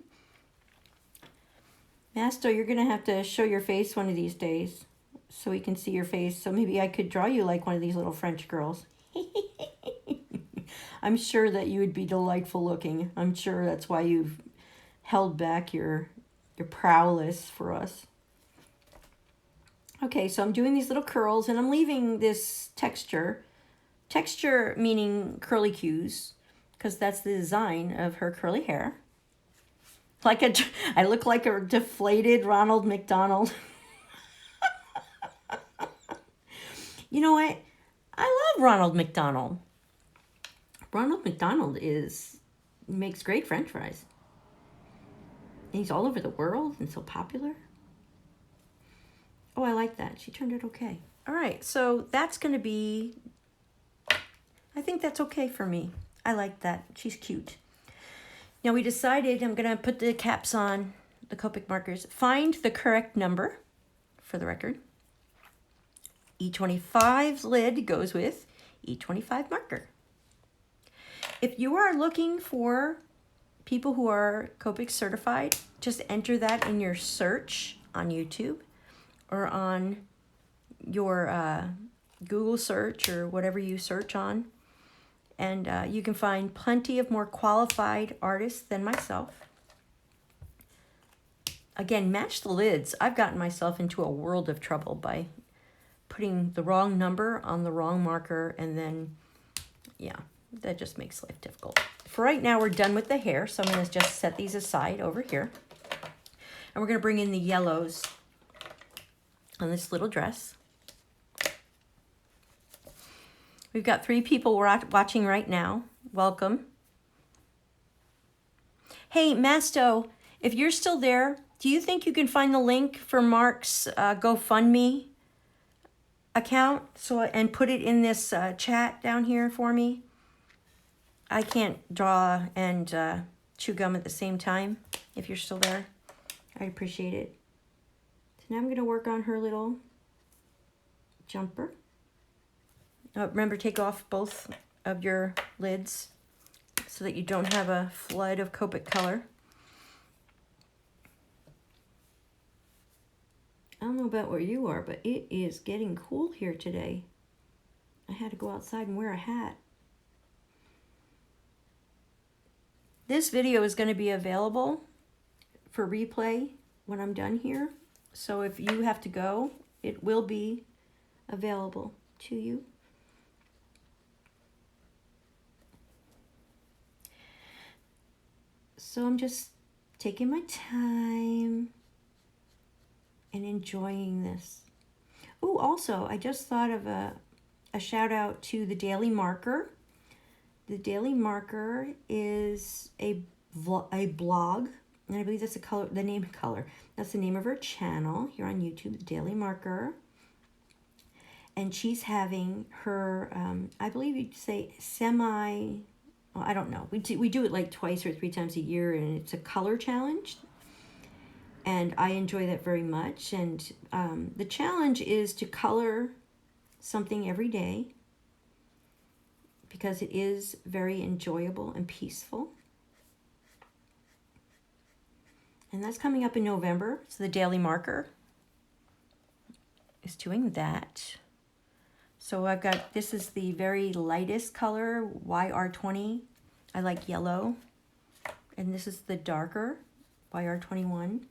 Masto, you're going to have to show your face one of these days so we can see your face. So maybe I could draw you like one of these little French girls. I'm sure that you would be delightful looking. I'm sure that's why you've held back your prowess for us. Okay, so I'm doing these little curls and I'm leaving this texture. Texture meaning curly cues, because that's the design of her curly hair. I look like a deflated Ronald McDonald. You know what? I love Ronald McDonald. Ronald McDonald makes great French fries. And he's all over the world and so popular. Oh, I like that. She turned it okay. All right, so that's going to be, I think that's okay for me. I like that. She's cute. Now we decided I'm going to put the caps on, the Copic markers. Find the correct number, for the record. E25's lid goes with E25 marker. If you are looking for people who are Copic certified, just enter that in your search on YouTube or on your Google search or whatever you search on. And you can find plenty of more qualified artists than myself. Again, match the lids. I've gotten myself into a world of trouble by putting the wrong number on the wrong marker, and then, yeah, that just makes life difficult. For right now, we're done with the hair, so I'm going to just set these aside over here. And we're going to bring in the yellows on this little dress. We've got 3 people watching right now. Welcome. Hey, Masto, if you're still there, do you think you can find the link for Mark's GoFundMe account and put it in this chat down here for me? I can't draw and chew gum at the same time. If you're still there, I appreciate it. So now I'm going to work on her little jumper. Remember, take off both of your lids so that you don't have a flood of Copic color. I don't know about where you are, but it is getting cool here today. I had to go outside and wear a hat. This video is going to be available for replay when I'm done here. So if you have to go, it will be available to you. So I'm just taking my time and enjoying this. Oh, also, I just thought of a shout out to the Daily Marker. The Daily Marker is a blog, and I believe that's the name color. That's the name of her channel here on YouTube, the Daily Marker. And she's having her, I believe you'd say well, I don't know. We do it like twice or 3 times a year, and it's a color challenge. And I enjoy that very much. And the challenge is to color something every day because it is very enjoyable and peaceful. And that's coming up in November. So the Daily Marker is doing that. So I've got, this is the very lightest color, YR20. I like yellow. And this is the darker, YR21.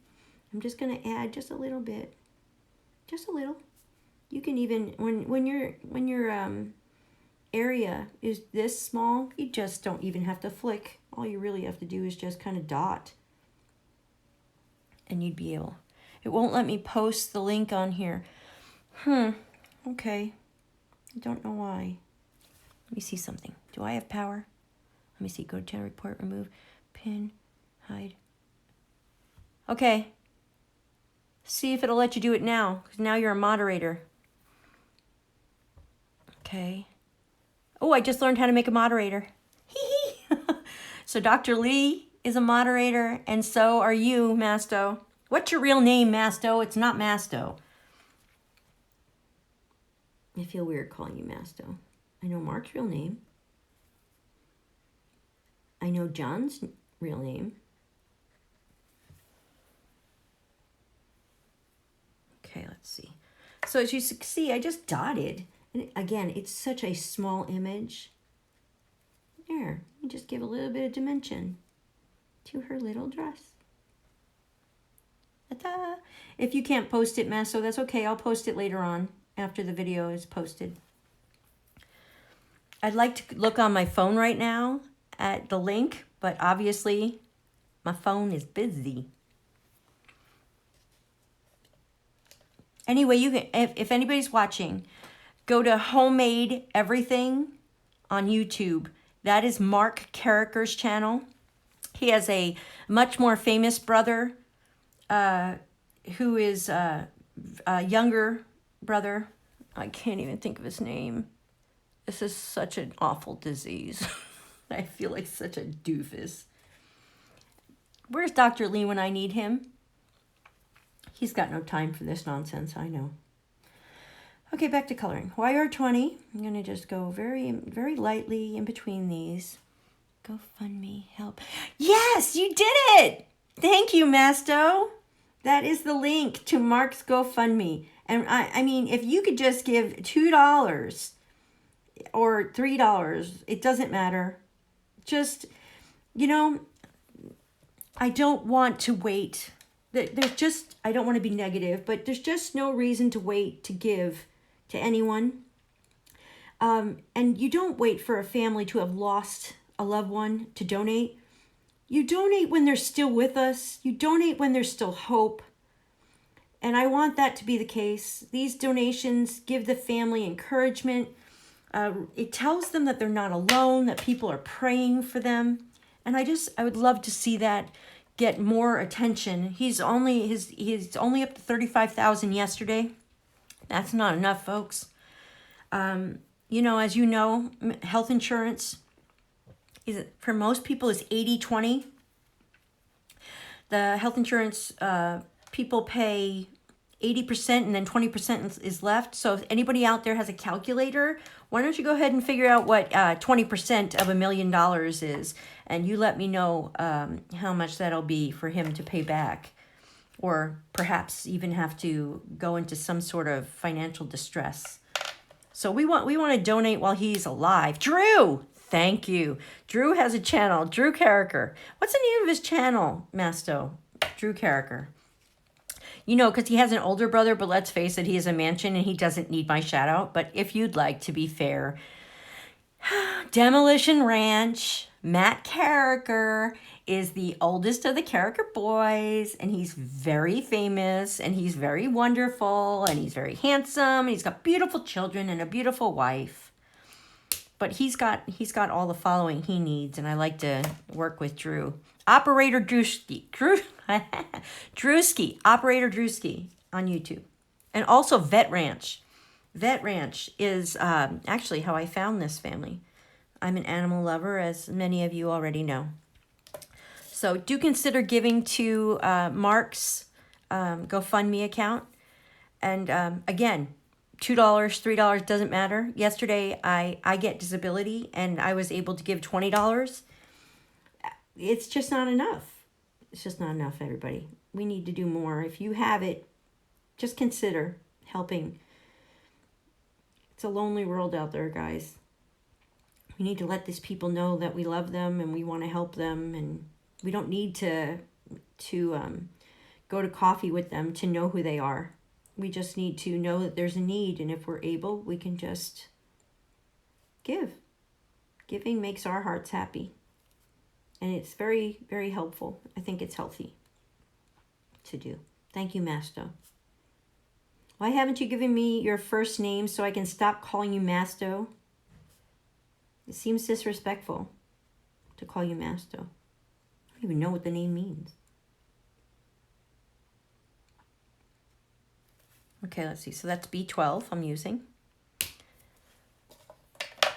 I'm just going to add just a little bit. Just a little. You can even, when your area is this small, you just don't even have to flick. All you really have to do is just kind of dot. And you'd be able. It won't let me post the link on here. Okay. I don't know why. Let me see something. Do I have power? Let me see. Go to channel report, remove, pin, hide. Okay. See if it'll let you do it now, because now you're a moderator. Okay. Oh, I just learned how to make a moderator. So Dr. Lee is a moderator, and so are you, Masto. What's your real name, Masto? It's not Masto. I feel weird calling you Masto. I know Mark's real name. I know John's real name. Okay, let's see. So as you see, I just dotted. And again, it's such a small image. There, you just give a little bit of dimension to her little dress. Ta-da! If you can't post it, Masto, that's okay. I'll post it later on after the video is posted. I'd like to look on my phone right now at the link, but obviously my phone is busy. Anyway, you can, if anybody's watching, go to Homemade Everything on YouTube. That is Mark Carriker's channel. He has a much more famous brother who is a younger brother. I can't even think of his name. This is such an awful disease. I feel like such a doofus. Where's Dr. Lee when I need him? He's got no time for this nonsense, I know. Okay, back to coloring. YR20. I'm going to just go very, very lightly in between these. GoFundMe, help. Yes, you did it! Thank you, Masto. That is the link to Mark's GoFundMe. And I mean, if you could just give $2 or $3, it doesn't matter. Just, you know, I don't want to wait. There's just, I don't want to be negative, but there's just no reason to wait to give to anyone. And you don't wait for a family to have lost a loved one to donate. You donate when they're still with us. You donate when there's still hope. And I want that to be the case. These donations give the family encouragement. It tells them that they're not alone, that people are praying for them. And I would love to see that get more attention. He's only up to 35,000 yesterday. That's not enough, folks. You know, as you know, health insurance is, for most people, is 80-20. The health insurance people pay 80% and then 20% is left. So if anybody out there has a calculator, why don't you go ahead and figure out what 20% of $1 million is, and you let me know how much that'll be for him to pay back, or perhaps even have to go into some sort of financial distress. So we want to donate while he's alive. Drew, thank you. Drew has a channel, Drew Carriker. What's the name of his channel, Masto? Drew Carriker. You know, because he has an older brother, but let's face it, he has a mansion and he doesn't need my shout out. But if you'd like to be fair, Demolition Ranch, Matt Carriker is the oldest of the Carriker boys, and he's very famous, and he's very wonderful, and he's very handsome, and he's got beautiful children and a beautiful wife. But he's got all the following he needs, and I like to work with Drew. Operator Drewski. Drewski. Operator Drewski on YouTube. And also Vet Ranch. Vet Ranch is actually how I found this family. I'm an animal lover, as many of you already know. So do consider giving to Mark's GoFundMe account. And again, $2, $3, doesn't matter. Yesterday, I get disability, and I was able to give $20. It's just not enough. It's just not enough, everybody. We need to do more. If you have it, just consider helping. It's a lonely world out there, guys. We need to let these people know that we love them and we want to help them, and we don't need to go to coffee with them to know who they are. We just need to know that there's a need, and if we're able, we can just give. Giving makes our hearts happy. And it's very, very helpful. I think it's healthy to do. Thank you, Masto. Why haven't you given me your first name so I can stop calling you Masto? It seems disrespectful to call you Masto. I don't even know what the name means. Okay, let's see. So that's B12 I'm using.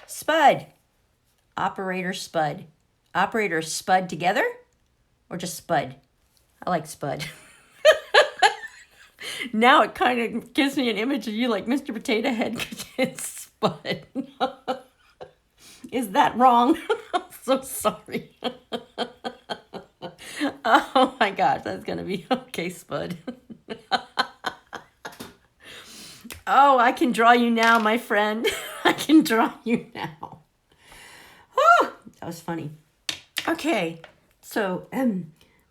Spud. Operator Spud. Operator Spud together? Or just Spud? I like Spud. Now it kind of gives me an image of you like Mr. Potato Head because it's Spud. Is that wrong? I'm so sorry. Oh my gosh, that's going to be okay, Spud. Oh, I can draw you now, my friend. I can draw you now. Oh, That was funny. Okay, so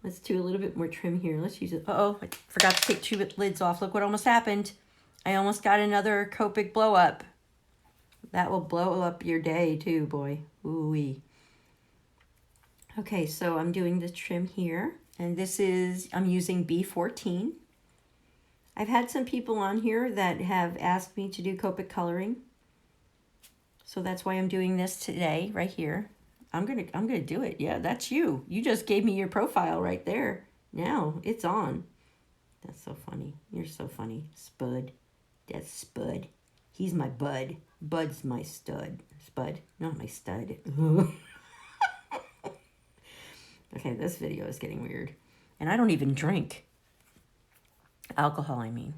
let's do a little bit more trim here. Let's use it. Uh-oh, I forgot to take 2 lids off. Look what almost happened. I almost got another Copic blow up. That will blow up your day too, boy. Ooh-wee. Okay, so I'm doing the trim here. And this is, I'm using B14. I've had some people on here that have asked me to do Copic coloring. So that's why I'm doing this today, right here. I'm gonna do it. Yeah, that's you. You just gave me your profile right there. Now it's on. That's so funny. You're so funny. Spud. That's Spud. He's my bud. Bud's my stud. Spud, not my stud. Okay, this video is getting weird. And I don't even drink. Alcohol, I mean.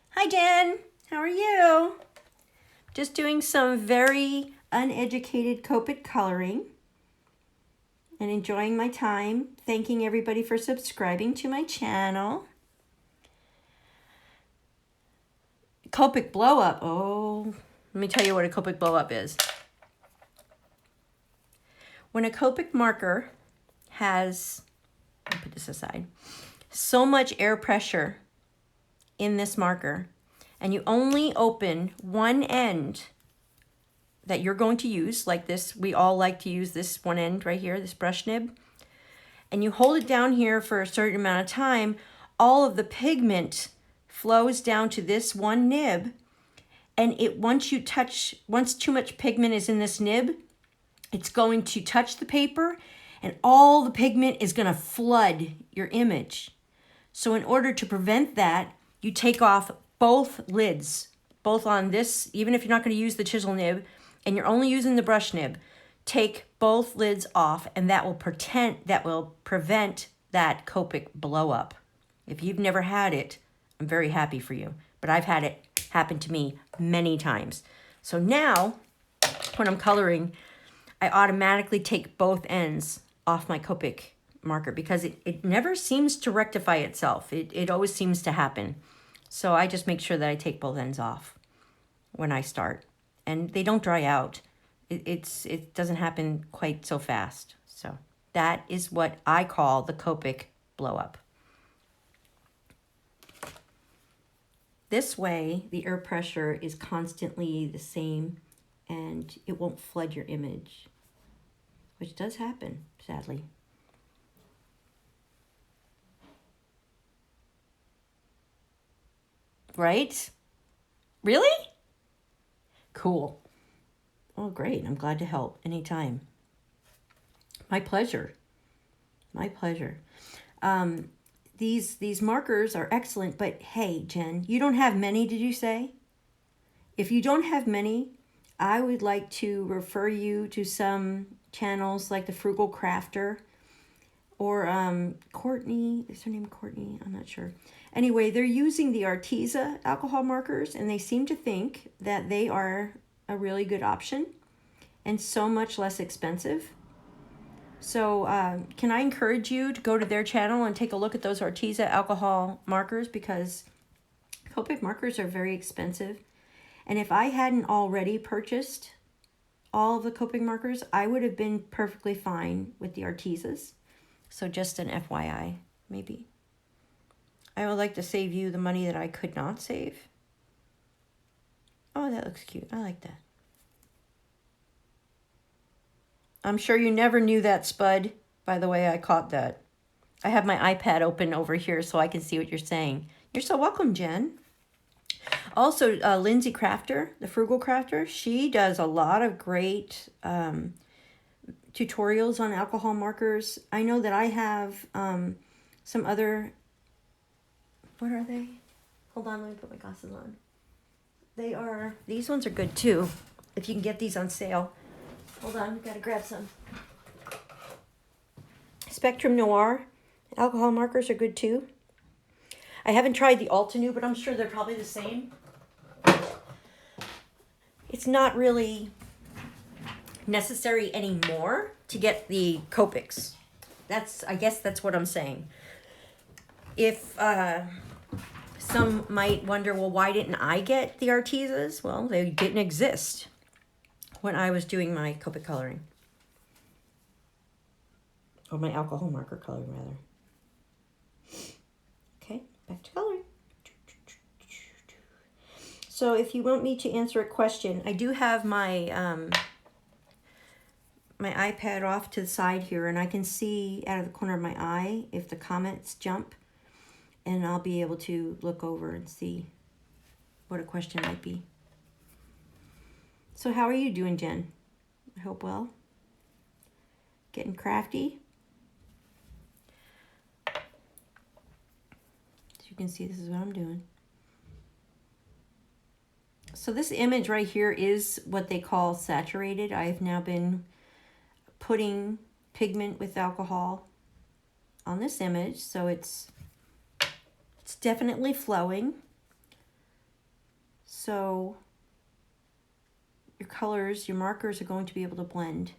Hi, Jen. How are you? Just doing some very uneducated Copic coloring and enjoying my time. Thanking everybody for subscribing to my channel. Copic blow up. Oh, let me tell you what a Copic blow up is. When a Copic marker has, let me put this aside, so much air pressure in this marker, and you only open one end that you're going to use, like this, we all like to use this one end right here, this brush nib, and you hold it down here for a certain amount of time, all of the pigment flows down to this one nib, and once too much pigment is in this nib, it's going to touch the paper, and all the pigment is going to flood your image. So in order to prevent that, you take off both lids, both on this, even if you're not going to use the chisel nib, and you're only using the brush nib, take both lids off, and that will prevent that Copic blow up. If you've never had it, I'm very happy for you, but I've had it happen to me many times. So now, when I'm coloring, I automatically take both ends off my Copic marker because it never seems to rectify itself. It always seems to happen. So I just make sure that I take both ends off when I start. And they don't dry out. It doesn't happen quite so fast. So that is what I call the Copic blow up. This way, the air pressure is constantly the same and it won't flood your image, which does happen, sadly. Right? Really? Cool. Oh, great. I'm glad to help anytime. My pleasure. My pleasure. These markers are excellent, but hey, Jen, you don't have many, did you say? If you don't have many, I would like to refer you to some channels like the Frugal Crafter or Courtney. Is her name Courtney? I'm not sure. Anyway, they're using the Arteza alcohol markers, and they seem to think that they are a really good option and so much less expensive. So can I encourage you to go to their channel and take a look at those Arteza alcohol markers, because Copic markers are very expensive. And if I hadn't already purchased all of the Copic markers, I would have been perfectly fine with the Artezas. So just an FYI, maybe. I would like to save you the money that I could not save. Oh, that looks cute. I like that. I'm sure you never knew that, Spud. By the way, I caught that. I have my iPad open over here so I can see what you're saying. You're so welcome, Jen. Also, Lindsay Crafter, the Frugal Crafter, she does a lot of great tutorials on alcohol markers. I know that I have some other... What are they? Hold on, let me put my glasses on. These ones are good too, if you can get these on sale. Hold on, we gotta grab some. Spectrum Noir alcohol markers are good too. I haven't tried the Altenew, but I'm sure they're probably the same. It's not really necessary anymore to get the Copics. I guess that's what I'm saying. If some might wonder, well, why didn't I get the Artezas? Well, they didn't exist when I was doing my Copic coloring. Or my alcohol marker color, rather. Okay, back to coloring. So if you want me to answer a question, I do have my my iPad off to the side here, and I can see out of the corner of my eye if the comments jump, and I'll be able to look over and see what a question might be. So how are you doing, Jen? I hope well. Getting crafty. As you can see, this is what I'm doing. So this image right here is what they call saturated. I've now been putting pigment with alcohol on this image, so it's definitely flowing. So your colors, your markers are going to be able to blend,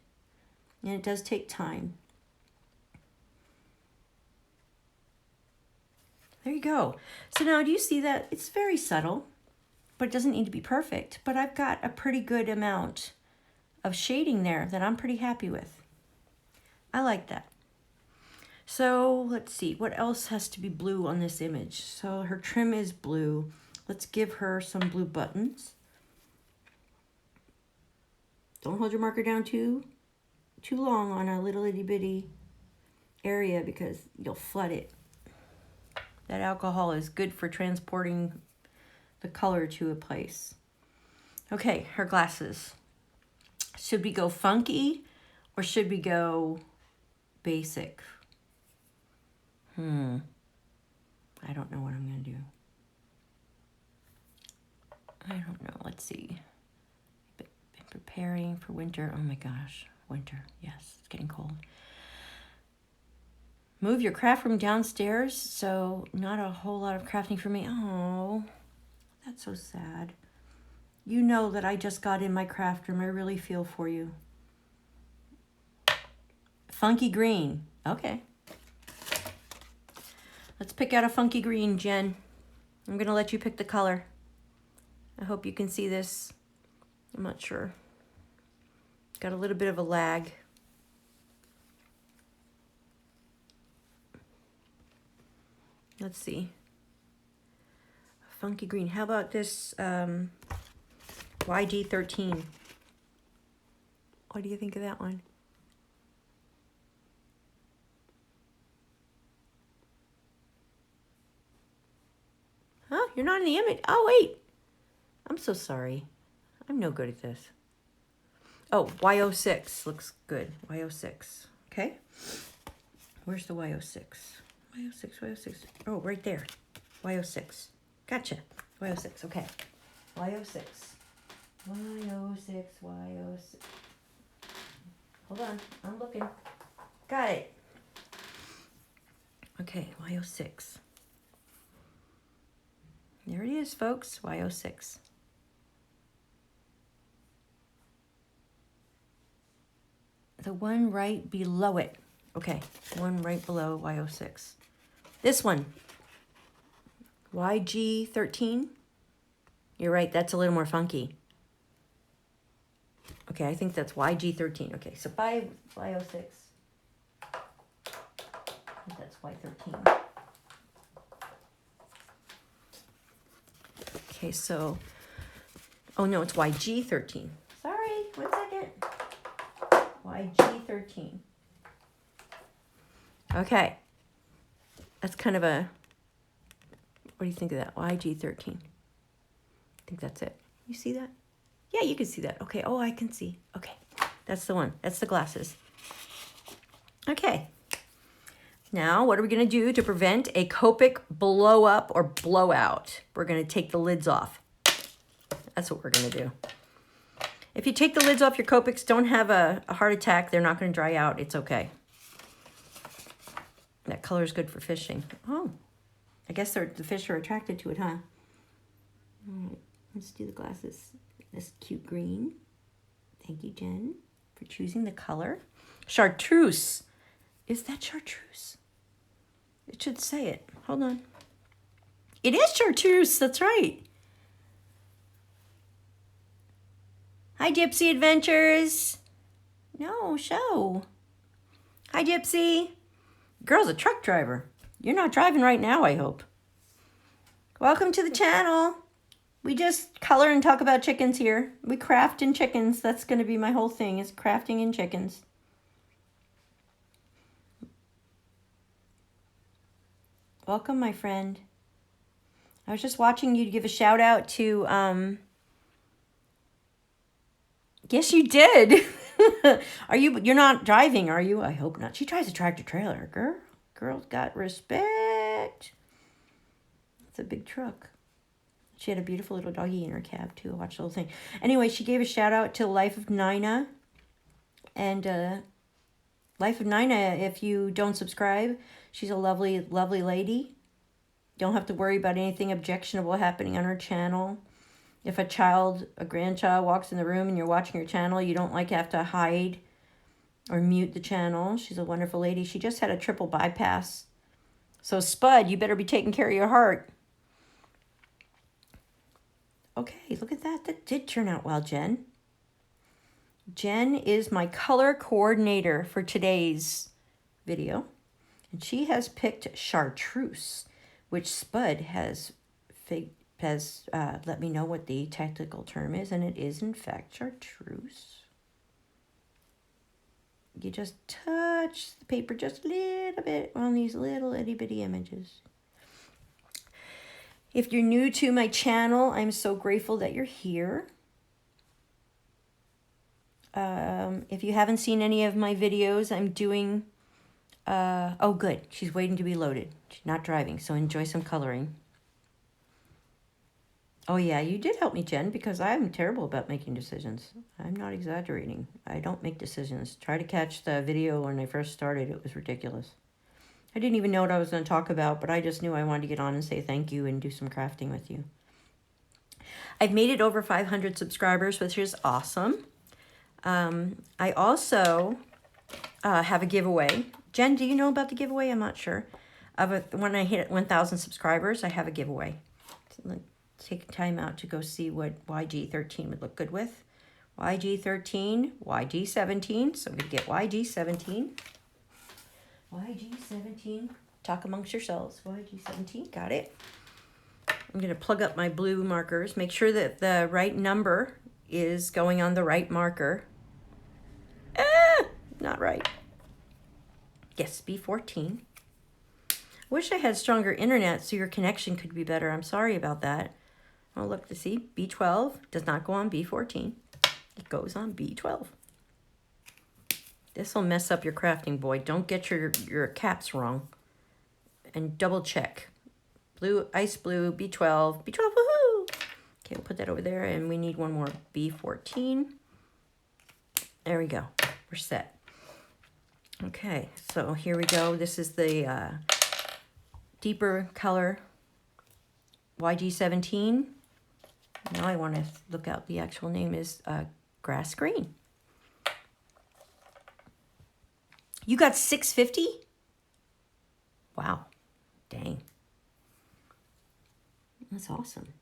and it does take time. There you go. So now do you see that? It's very subtle, but it doesn't need to be perfect. But I've got a pretty good amount of shading there that I'm pretty happy with. I like that. So let's see, what else has to be blue on this image? So her trim is blue. Let's give her some blue buttons. Don't hold your marker down too long on a little itty bitty area because you'll flood it. That alcohol is good for transporting the color to a place. Okay, her glasses. Should we go funky or should we go basic? I don't know what I'm going to do. I don't know. Let's see. Been preparing for winter. Oh my gosh. Winter. Yes, it's getting cold. Move your craft room downstairs. So not a whole lot of crafting for me. Oh, that's so sad. You know that I just got in my craft room. I really feel for you. Funky green. Okay. Let's pick out a funky green, Jen. I'm going to let you pick the color. I hope you can see this. I'm not sure. Got a little bit of a lag. Let's see. Funky green. How about this YG13? What do you think of that one? Huh? You're not in the image? Oh, wait. I'm so sorry. I'm no good at this. Oh, Y06 looks good. Y06. Okay. Where's the Y06? Y06. Oh, right there. Y06. Gotcha. Y06. Okay. Y06. Y06. Hold on. I'm looking. Got it. Okay. Y06. There it is, folks. Y06. The one right below it. Okay, one right below Y06. This one. YG13. You're right, that's a little more funky. Okay, I think that's YG13. Okay, so by Y06. I think that's Y13. Okay, so, oh no, it's YG13. Sorry, 1 second. YG13. Okay. That's kind of a, what do you think of that? YG13. I think that's it. You see that? Yeah, you can see that. Okay, oh, I can see. Okay, that's the one. That's the glasses. Okay. Now, what are we going to do to prevent a Copic blow up or blowout? We're going to take the lids off. That's what we're going to do. If you take the lids off your Copics, don't have a heart attack. They're not going to dry out. It's okay. That color is good for fishing. Oh, I guess the fish are attracted to it, huh? All right, let's do the glasses. This cute green. Thank you, Jen, for choosing the color. Chartreuse. Is that chartreuse? It should say it. Hold on. It is chartreuse. That's right. Hi, Gypsy Adventures. No, show. Hi, Gypsy. Girl's a truck driver. You're not driving right now, I hope. Welcome to the channel. We just color and talk about chickens here. We craft in chickens. That's going to be my whole thing, is crafting in chickens. Welcome, my friend. I was just watching you give a shout out to, yes, you did. You're not driving, are you? I hope not. She drives a tractor trailer. Girl's got respect. It's a big truck. She had a beautiful little doggy in her cab, too. I watched the whole thing. Anyway, she gave a shout out to Life of Nina. And Life of Nina, if you don't subscribe, she's a lovely, lovely lady. Don't have to worry about anything objectionable happening on her channel. If a grandchild walks in the room and you're watching her channel, you don't have to hide or mute the channel. She's a wonderful lady. She just had a triple bypass. So Spud, you better be taking care of your heart. Okay, look at that. That did turn out well, Jen. Jen is my color coordinator for today's video. And she has picked chartreuse, which Spud has let me know what the technical term is, and it is in fact chartreuse. You just touch the paper just a little bit on these little itty bitty images. If you're new to my channel, I'm so grateful that you're here. If you haven't seen any of my videos, I'm doing, oh good, she's waiting to be loaded. She's not driving, so enjoy some coloring. Oh yeah, you did help me, Jen, because I'm terrible about making decisions. I'm not exaggerating. I don't make decisions. Try to catch the video when I first started. It was ridiculous. I didn't even know what I was going to talk about, but I just knew I wanted to get on and say thank you and do some crafting with you. I've made it over 500 subscribers, which is awesome. I also have a giveaway. Jen, do you know about the giveaway? I'm not sure. When I hit 1,000 subscribers, I have a giveaway. Take time out to go see what YG13 would look good with. YG13, YG17. So I'm going to get YG17. YG17. Talk amongst yourselves. YG17. Got it. I'm going to plug up my blue markers. Make sure that the right number is going on the right marker. Not right. Yes, B14. Wish I had stronger internet so your connection could be better. I'm sorry about that. Oh, look to see. B12 does not go on B14. It goes on B12. This will mess up your crafting, boy. Don't get your caps wrong. And double check. Blue, ice blue, B12. B12, woohoo! Okay, we'll put that over there. And we need one more B14. There we go. We're set. Okay, so here we go. This is the deeper color YG17. Now I want to look out. The actual name is grass green. You got 650? Wow. Dang. That's awesome.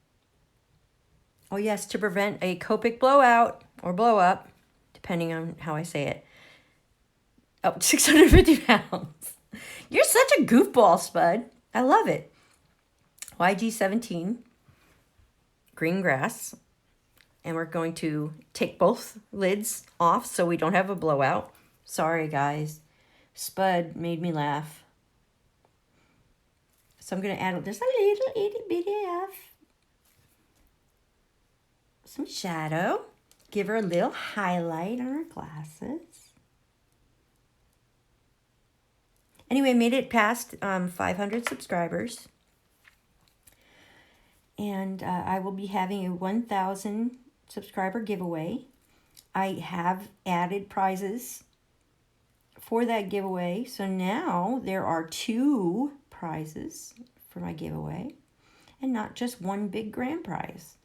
Oh yes, to prevent a Copic blowout or blow up, depending on how I say it. Oh, 650 pounds. You're such a goofball, Spud. I love it. YG17. Green grass, and we're going to take both lids off so we don't have a blowout. Sorry guys, Spud made me laugh. So I'm going to add just a little itty bitty of some shadow. Give her a little highlight on her glasses. Anyway, made it past 500 subscribers. And I will be having a 1,000 subscriber giveaway. I have added prizes for that giveaway. So now there are 2 prizes for my giveaway and not just one big grand prize.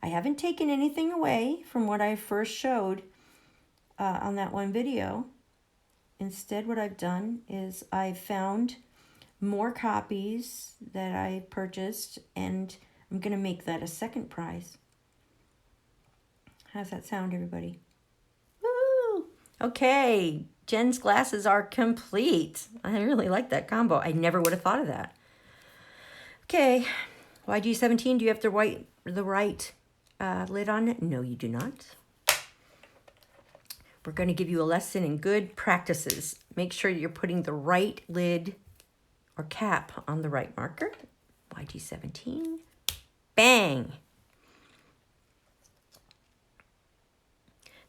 I haven't taken anything away from what I first showed on that one video. Instead, what I've done is I've found more copies that I purchased, and I'm going to make that a second prize. How's that sound, everybody? Woo! Okay, Jen's glasses are complete. I really like that combo. I never would have thought of that. Okay, YG17, do you have the right lid on it? No, you do not. We're going to give you a lesson in good practices. Make sure you're putting the right lid or cap on the right marker. YG17. Bang!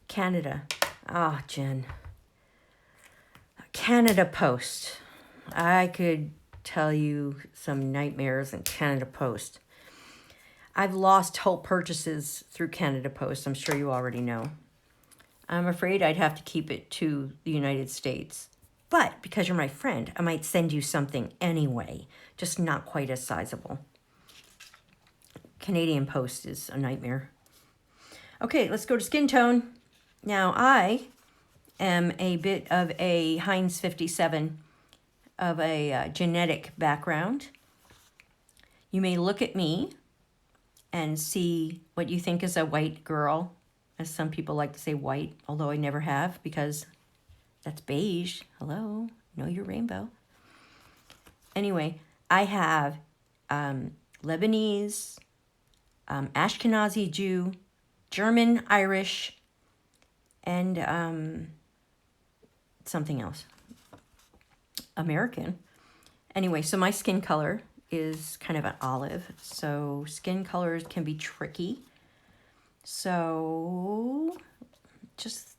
Canada. Ah, oh, Jen. Canada Post. I could tell you some nightmares in Canada Post. I've lost whole purchases through Canada Post. I'm sure you already know. I'm afraid I'd have to keep it to the United States. But because you're my friend, I might send you something anyway, just not quite as sizable. Canadian Post is a nightmare. Okay, let's go to skin tone. Now, I am a bit of a Heinz 57 of a genetic background. You may look at me and see what you think is a white girl, as some people like to say white, although I never have, because that's beige. Hello, know your rainbow. Anyway, I have Lebanese, Ashkenazi Jew, German, Irish, and something else. American. Anyway, so my skin color is kind of an olive. So skin colors can be tricky. So just,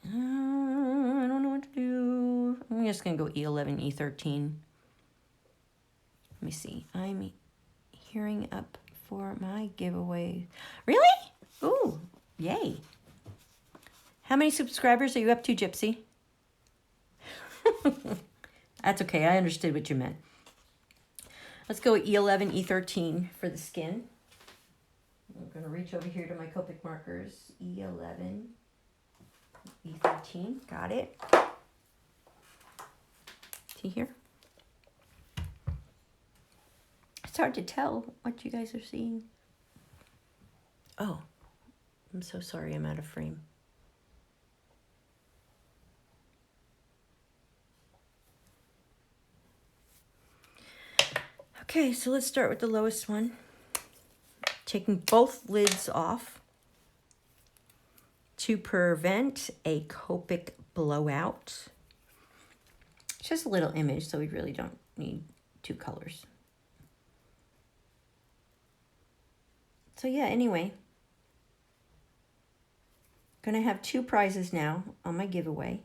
I don't know what to do. I'm just going to go E11, E13. Let me see. I'm hearing up for my giveaway. Really? Ooh, yay. How many subscribers are you up to, Gypsy? That's okay. I understood what you meant. Let's go E11, E13 for the skin. I'm going to reach over here to my Copic markers. E11, E13. Got it. See here? It's hard to tell what you guys are seeing. Oh, I'm so sorry I'm out of frame. Okay, so let's start with the lowest one. Taking both lids off to prevent a Copic blowout. It's just a little image, so we really don't need two colors. So yeah, anyway. Gonna have two prizes now on my giveaway.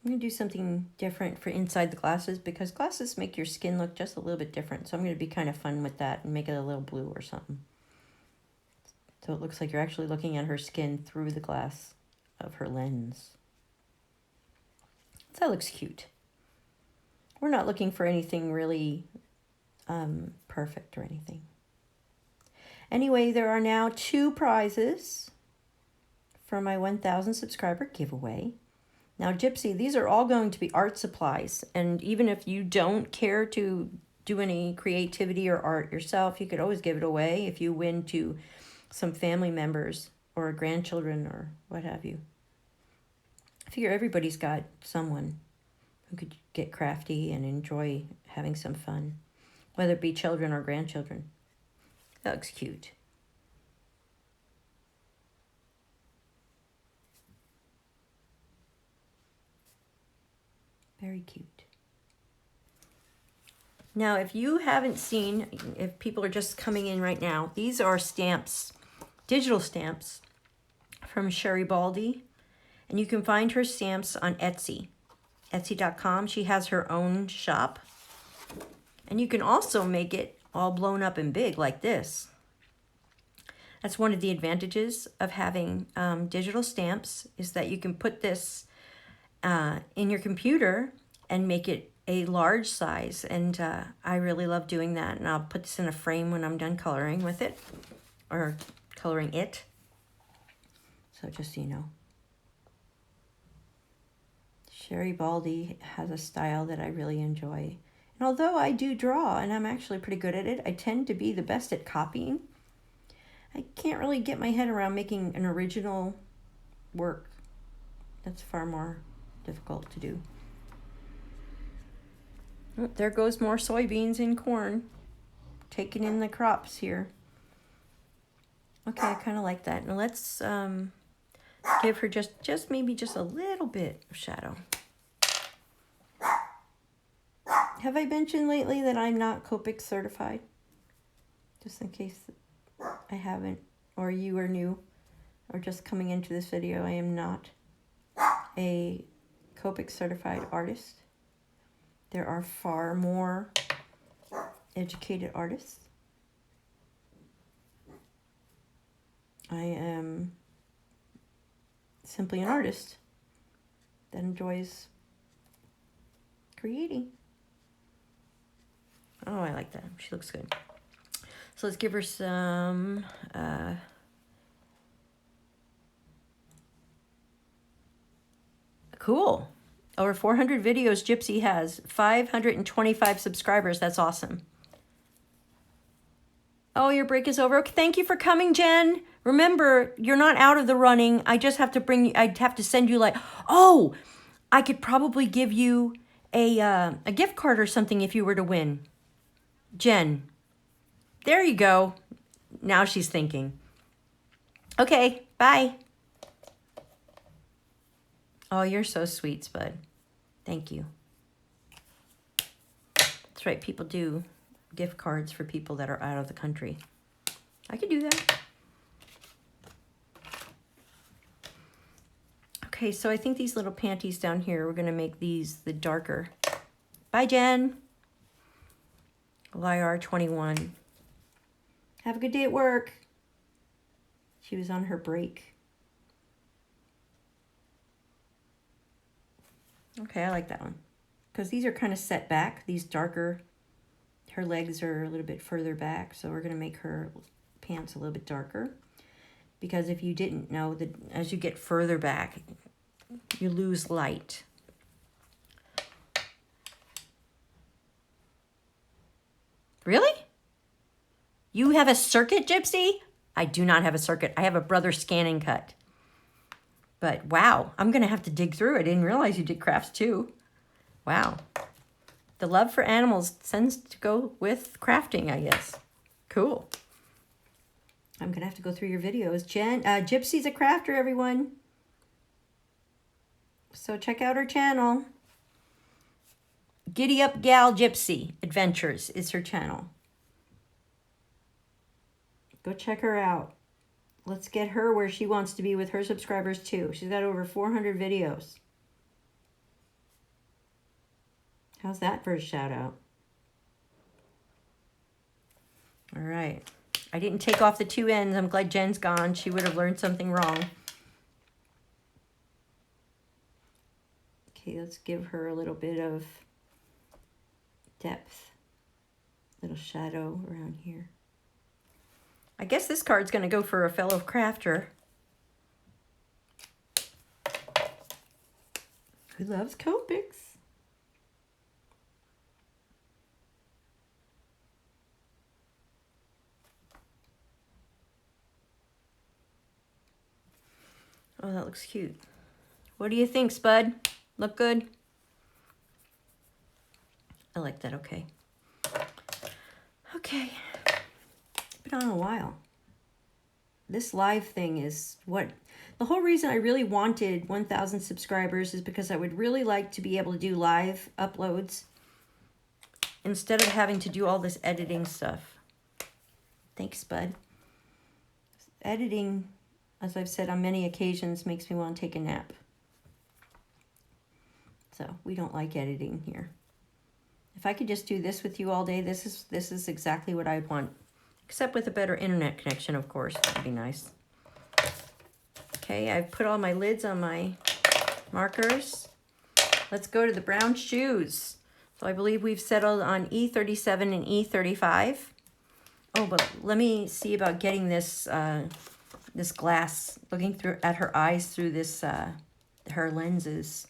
I'm going to do something different for inside the glasses because glasses make your skin look just a little bit different. So I'm going to be kind of fun with that and make it a little blue or something. So it looks like you're actually looking at her skin through the glass of her lens. So that looks cute. We're not looking for anything really perfect or anything. Anyway, there are now two prizes for my 1,000 subscriber giveaway. Now, Gypsy, these are all going to be art supplies. And even if you don't care to do any creativity or art yourself, you could always give it away if you win to some family members or grandchildren or what have you. I figure everybody's got someone who could get crafty and enjoy having some fun, whether it be children or grandchildren. That looks cute. Very cute. Now, if you haven't seen, if people are just coming in right now, these are stamps, digital stamps from Sherry Baldy. And you can find her stamps on Etsy, Etsy.com. She has her own shop. And you can also make it all blown up and big like this. That's one of the advantages of having digital stamps is that you can put this in your computer and make it a large size. And I really love doing that. And I'll put this in a frame when I'm done coloring with it or coloring it. So just so you know. Sherry Baldy has a style that I really enjoy. And although I do draw and I'm actually pretty good at it, I tend to be the best at copying. I can't really get my head around making an original work. That's far more difficult to do. Oh, there goes more soybeans and corn. Taking in the crops here. Okay, I kind of like that. Now let's give her just maybe just a little bit of shadow. Have I mentioned lately that I'm not Copic certified? Just in case I haven't, or you are new, or just coming into this video, I am not a Copic certified artist. There are far more educated artists. I am simply an artist that enjoys creating. Oh, I like that. She looks good. So let's give her some cool. Over 400 videos Gypsy has. 525 subscribers. That's awesome. Oh, your break is over. Okay, thank you for coming, Jen. Remember, you're not out of the running. I just have to bring you, I'd have to send you like, oh, I could probably give you a gift card or something if you were to win. Jen. There you go. Now she's thinking. Okay, bye. Oh, you're so sweet, Spud. Thank you. That's right, people do gift cards for people that are out of the country. I could do that. Okay, so I think these little panties down here, we're going to make these the darker. Bye, Jen. Lyr 21. Have a good day at work. She was on her break. Okay, I like that one. Because these are kind of set back. These darker, her legs are a little bit further back. So we're going to make her pants a little bit darker. Because if you didn't know, that as you get further back, you lose light. Really? You have a circuit, Gypsy? I do not have a circuit. I have a brother scanning cut. But wow, I'm going to have to dig through. I didn't realize you did crafts too. Wow. The love for animals tends to go with crafting, I guess. Cool. I'm going to have to go through your videos. Gypsy's a crafter, everyone. So check out her channel. Giddy Up Gal Gypsy Adventures is her channel. Go check her out. Let's get her where she wants to be with her subscribers too. She's got over 400 videos. How's that for a shout out? All right. I didn't take off the two ends. I'm glad Jen's gone. She would have learned something wrong. Okay, let's give her a little bit of depth. Little shadow around here. I guess this card's going to go for a fellow crafter who loves Copics. Oh, that looks cute. What do you think, Spud? Look good? I like that, okay. Okay. Been on a while. This live thing is what the whole reason I really wanted 1,000 subscribers is because I would really like to be able to do live uploads instead of having to do all this editing stuff. Thanks, Bud. Editing, as I've said on many occasions, makes me want to take a nap. So we don't like editing here. If I could just do this with you all day, this is exactly what I'd want. Except with a better internet connection, of course. That'd be nice. Okay, I've put all my lids on my markers. Let's go to the brown shoes. So I believe we've settled on E37 and E35. Oh, but let me see about getting this this glass, looking through at her eyes through this her lenses.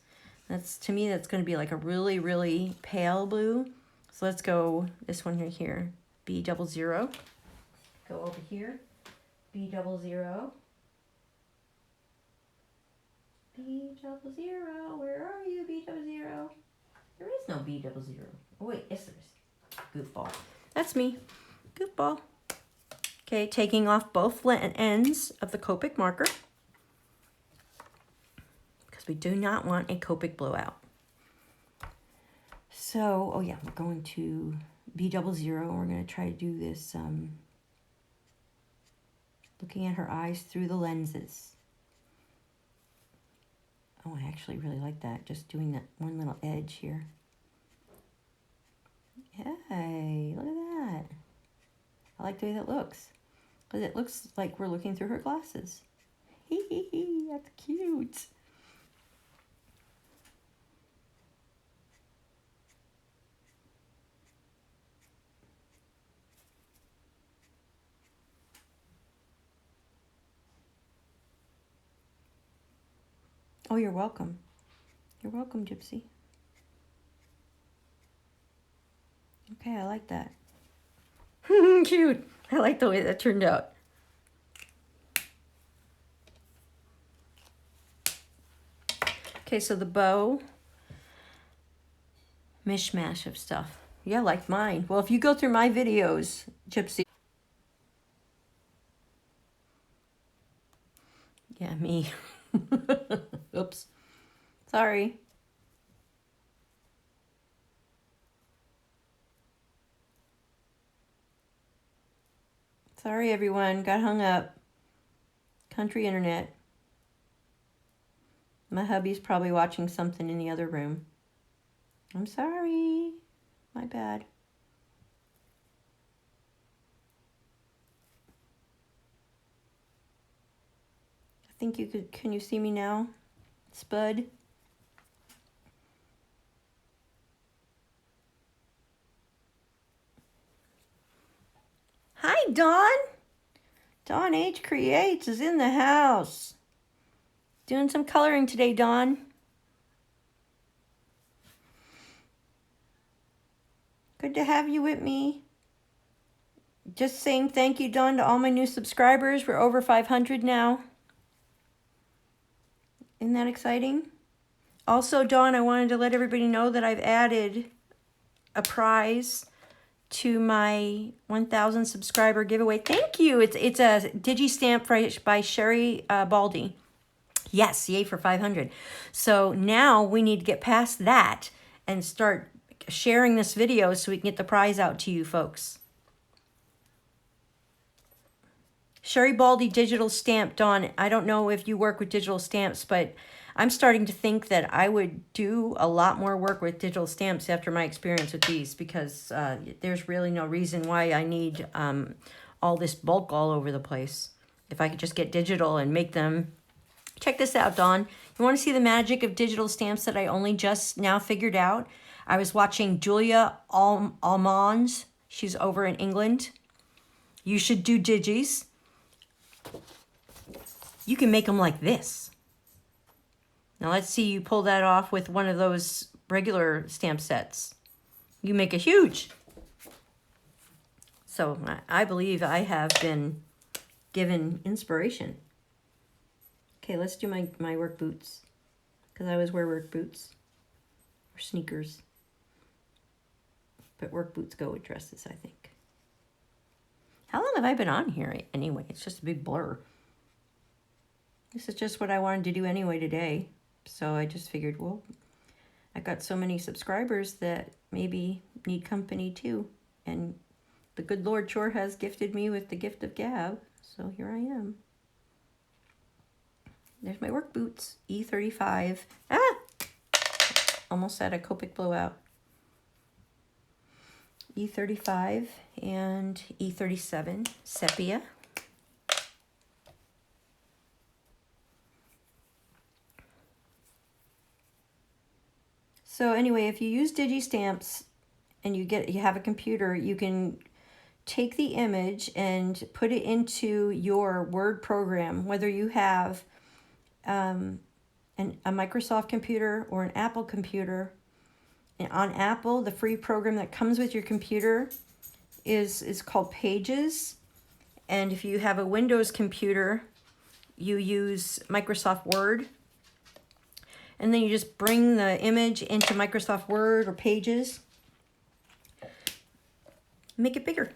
That's, to me, that's going to be like a really, really pale blue. So let's go this one right here, B00. Go over here, B00. B00, where are you, B00? There is no B00. Oh wait, yes there is. Goofball. That's me. Goofball. Okay, taking off both ends of the Copic marker because we do not want a Copic blowout. So, oh yeah, we're going to B00. We're going to try to do this looking at her eyes through the lenses. Oh, I actually really like that. Just doing that one little edge here. Hey, look at that. I like the way that looks. Because it looks like we're looking through her glasses. Hee hee hee, that's cute. Oh, you're welcome. You're welcome, Gypsy. Okay, I like that. Cute. I like the way that turned out. Okay, so the bow, mishmash of stuff. Yeah, like mine. Well, if you go through my videos, Gypsy. Yeah, me. Oops. Sorry. Sorry, everyone. Got hung up. Country internet. My hubby's probably watching something in the other room. I'm sorry. My bad. I think you could. Can you see me now, Spud? Hi, Dawn. Dawn H Creates is in the house. Doing some coloring today, Dawn. Good to have you with me. Just saying thank you, Dawn, to all my new subscribers. We're over 500 now. Isn't that exciting? Also, Dawn, I wanted to let everybody know that I've added a prize to my 1,000 subscriber giveaway. Thank you. It's a digi stamp by Sherry Baldy. Yes, yay for 500. So now we need to get past that and start sharing this video so we can get the prize out to you folks. Sherry Baldy digital stamp, Dawn. I don't know if you work with digital stamps, but I'm starting to think that I would do a lot more work with digital stamps after my experience with these, because there's really no reason why I need all this bulk all over the place. If I could just get digital and make them. Check this out, Dawn. You want to see the magic of digital stamps that I only just now figured out? I was watching Julia Almonds. She's over in England. You should do digis. You can make them like this. Now let's see you pull that off with one of those regular stamp sets. You make it huge. So I believe I have been given inspiration. Okay, let's do my work boots, because I always wear work boots or sneakers. But work boots go with dresses, I think. How long have I been on here anyway? It's just a big blur. This is just what I wanted to do anyway today. So I just figured, well, I got so many subscribers that maybe need company too. And the good Lord sure has gifted me with the gift of gab. So here I am. There's my work boots, E35. Ah! Almost had a Copic blowout. E35 and E37 sepia. So anyway, if you use DigiStamps and you have a computer, you can take the image and put it into your Word program, whether you have a Microsoft computer or an Apple computer. And on Apple, the free program that comes with your computer is called Pages. And if you have a Windows computer, you use Microsoft Word. And then you just bring the image into Microsoft Word or Pages. Make it bigger.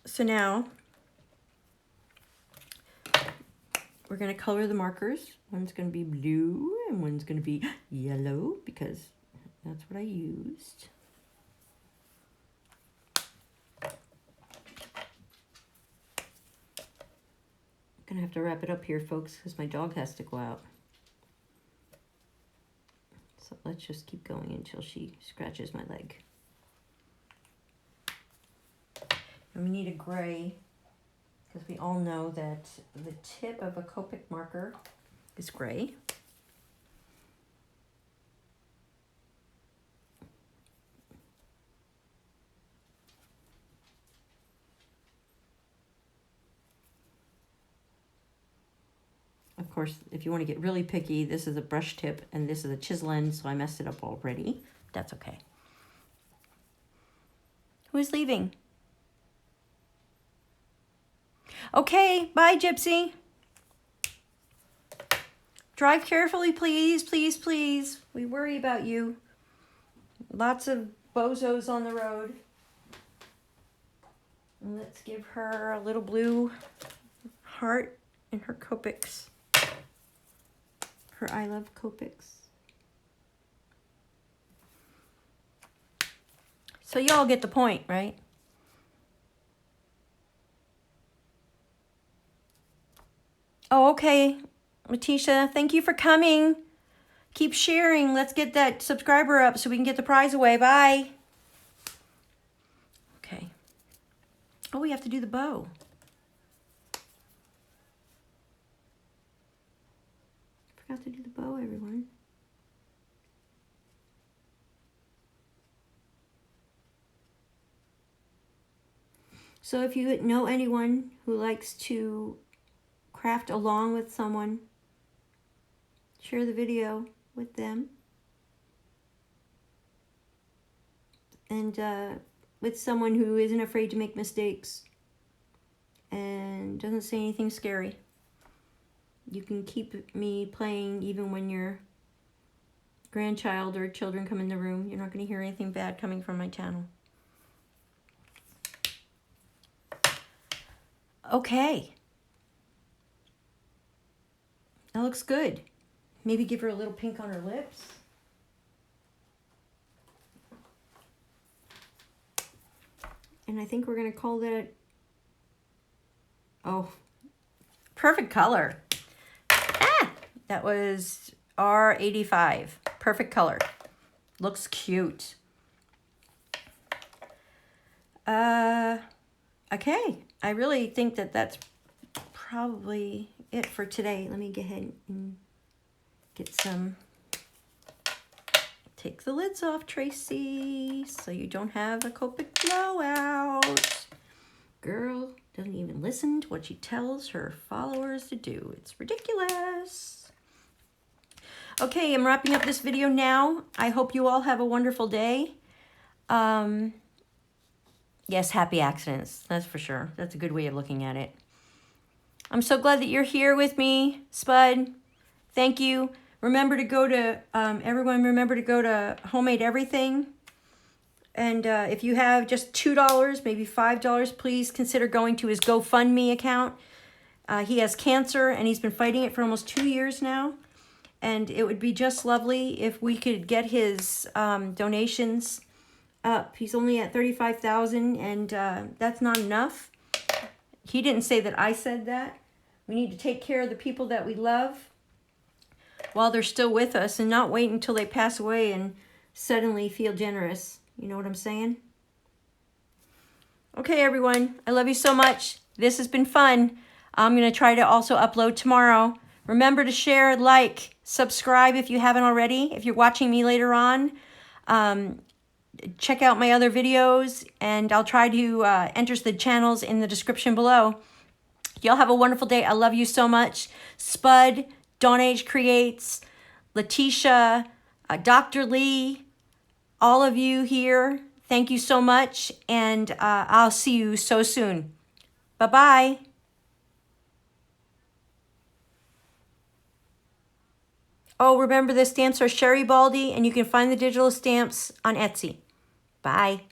So now we're going to color the markers. One's going to be blue and one's going to be yellow because that's what I used. I'm going to have to wrap it up here, folks, because my dog has to go out. So let's just keep going until she scratches my leg. And we need a gray, because we all know that the tip of a Copic marker is gray. Of course, if you want to get really picky, this is a brush tip and this is a chisel end, so I messed it up already. That's okay. Who's leaving? Okay, bye, Gypsy. Drive carefully, please, please, please. We worry about you. Lots of bozos on the road. And let's give her a little blue heart in her Copics. Her I love Copics. So y'all get the point, right? Oh, okay. Letitia, thank you for coming. Keep sharing. Let's get that subscriber up so we can get the prize away. Bye. Okay. Oh, we have to do the bow. Forgot to do the bow, everyone. So if you know anyone who likes to craft along with someone, share the video with them. And with someone who isn't afraid to make mistakes and doesn't say anything scary. You can keep me playing even when your grandchild or children come in the room. You're not going to hear anything bad coming from my channel. Okay. That looks good. Maybe give her a little pink on her lips. And I think we're going to call that... Oh, perfect color. That was R85. Perfect color. Looks cute. Okay. I really think that that's probably it for today. Let me go ahead and get some... Take the lids off, Tracy, so you don't have a Copic blowout. Girl doesn't even listen to what she tells her followers to do. It's ridiculous. Okay, I'm wrapping up this video now. I hope you all have a wonderful day. Yes, happy accidents. That's for sure. That's a good way of looking at it. I'm so glad that you're here with me, Spud. Thank you. Remember to go to, everyone remember to go to Homemade Everything. And if you have just $2, maybe $5, please consider going to his GoFundMe account. He has cancer and he's been fighting it for almost 2 years now. And it would be just lovely if we could get his donations up. He's only at $35,000 and that's not enough. He didn't say that I said that. We need to take care of the people that we love while they're still with us and not wait until they pass away and suddenly feel generous. You know what I'm saying? Okay, everyone. I love you so much. This has been fun. I'm going to try to also upload tomorrow. Remember to share, like, subscribe if you haven't already. If you're watching me later on, check out my other videos, and I'll try to enter the channels in the description below. Y'all have a wonderful day. I love you so much. Spud, Dawn Age Creates, Letitia, Dr. Lee, all of you here, thank you so much, and I'll see you so soon. Bye-bye. Oh, remember the stamps are Sherry Baldy, and you can find the digital stamps on Etsy. Bye.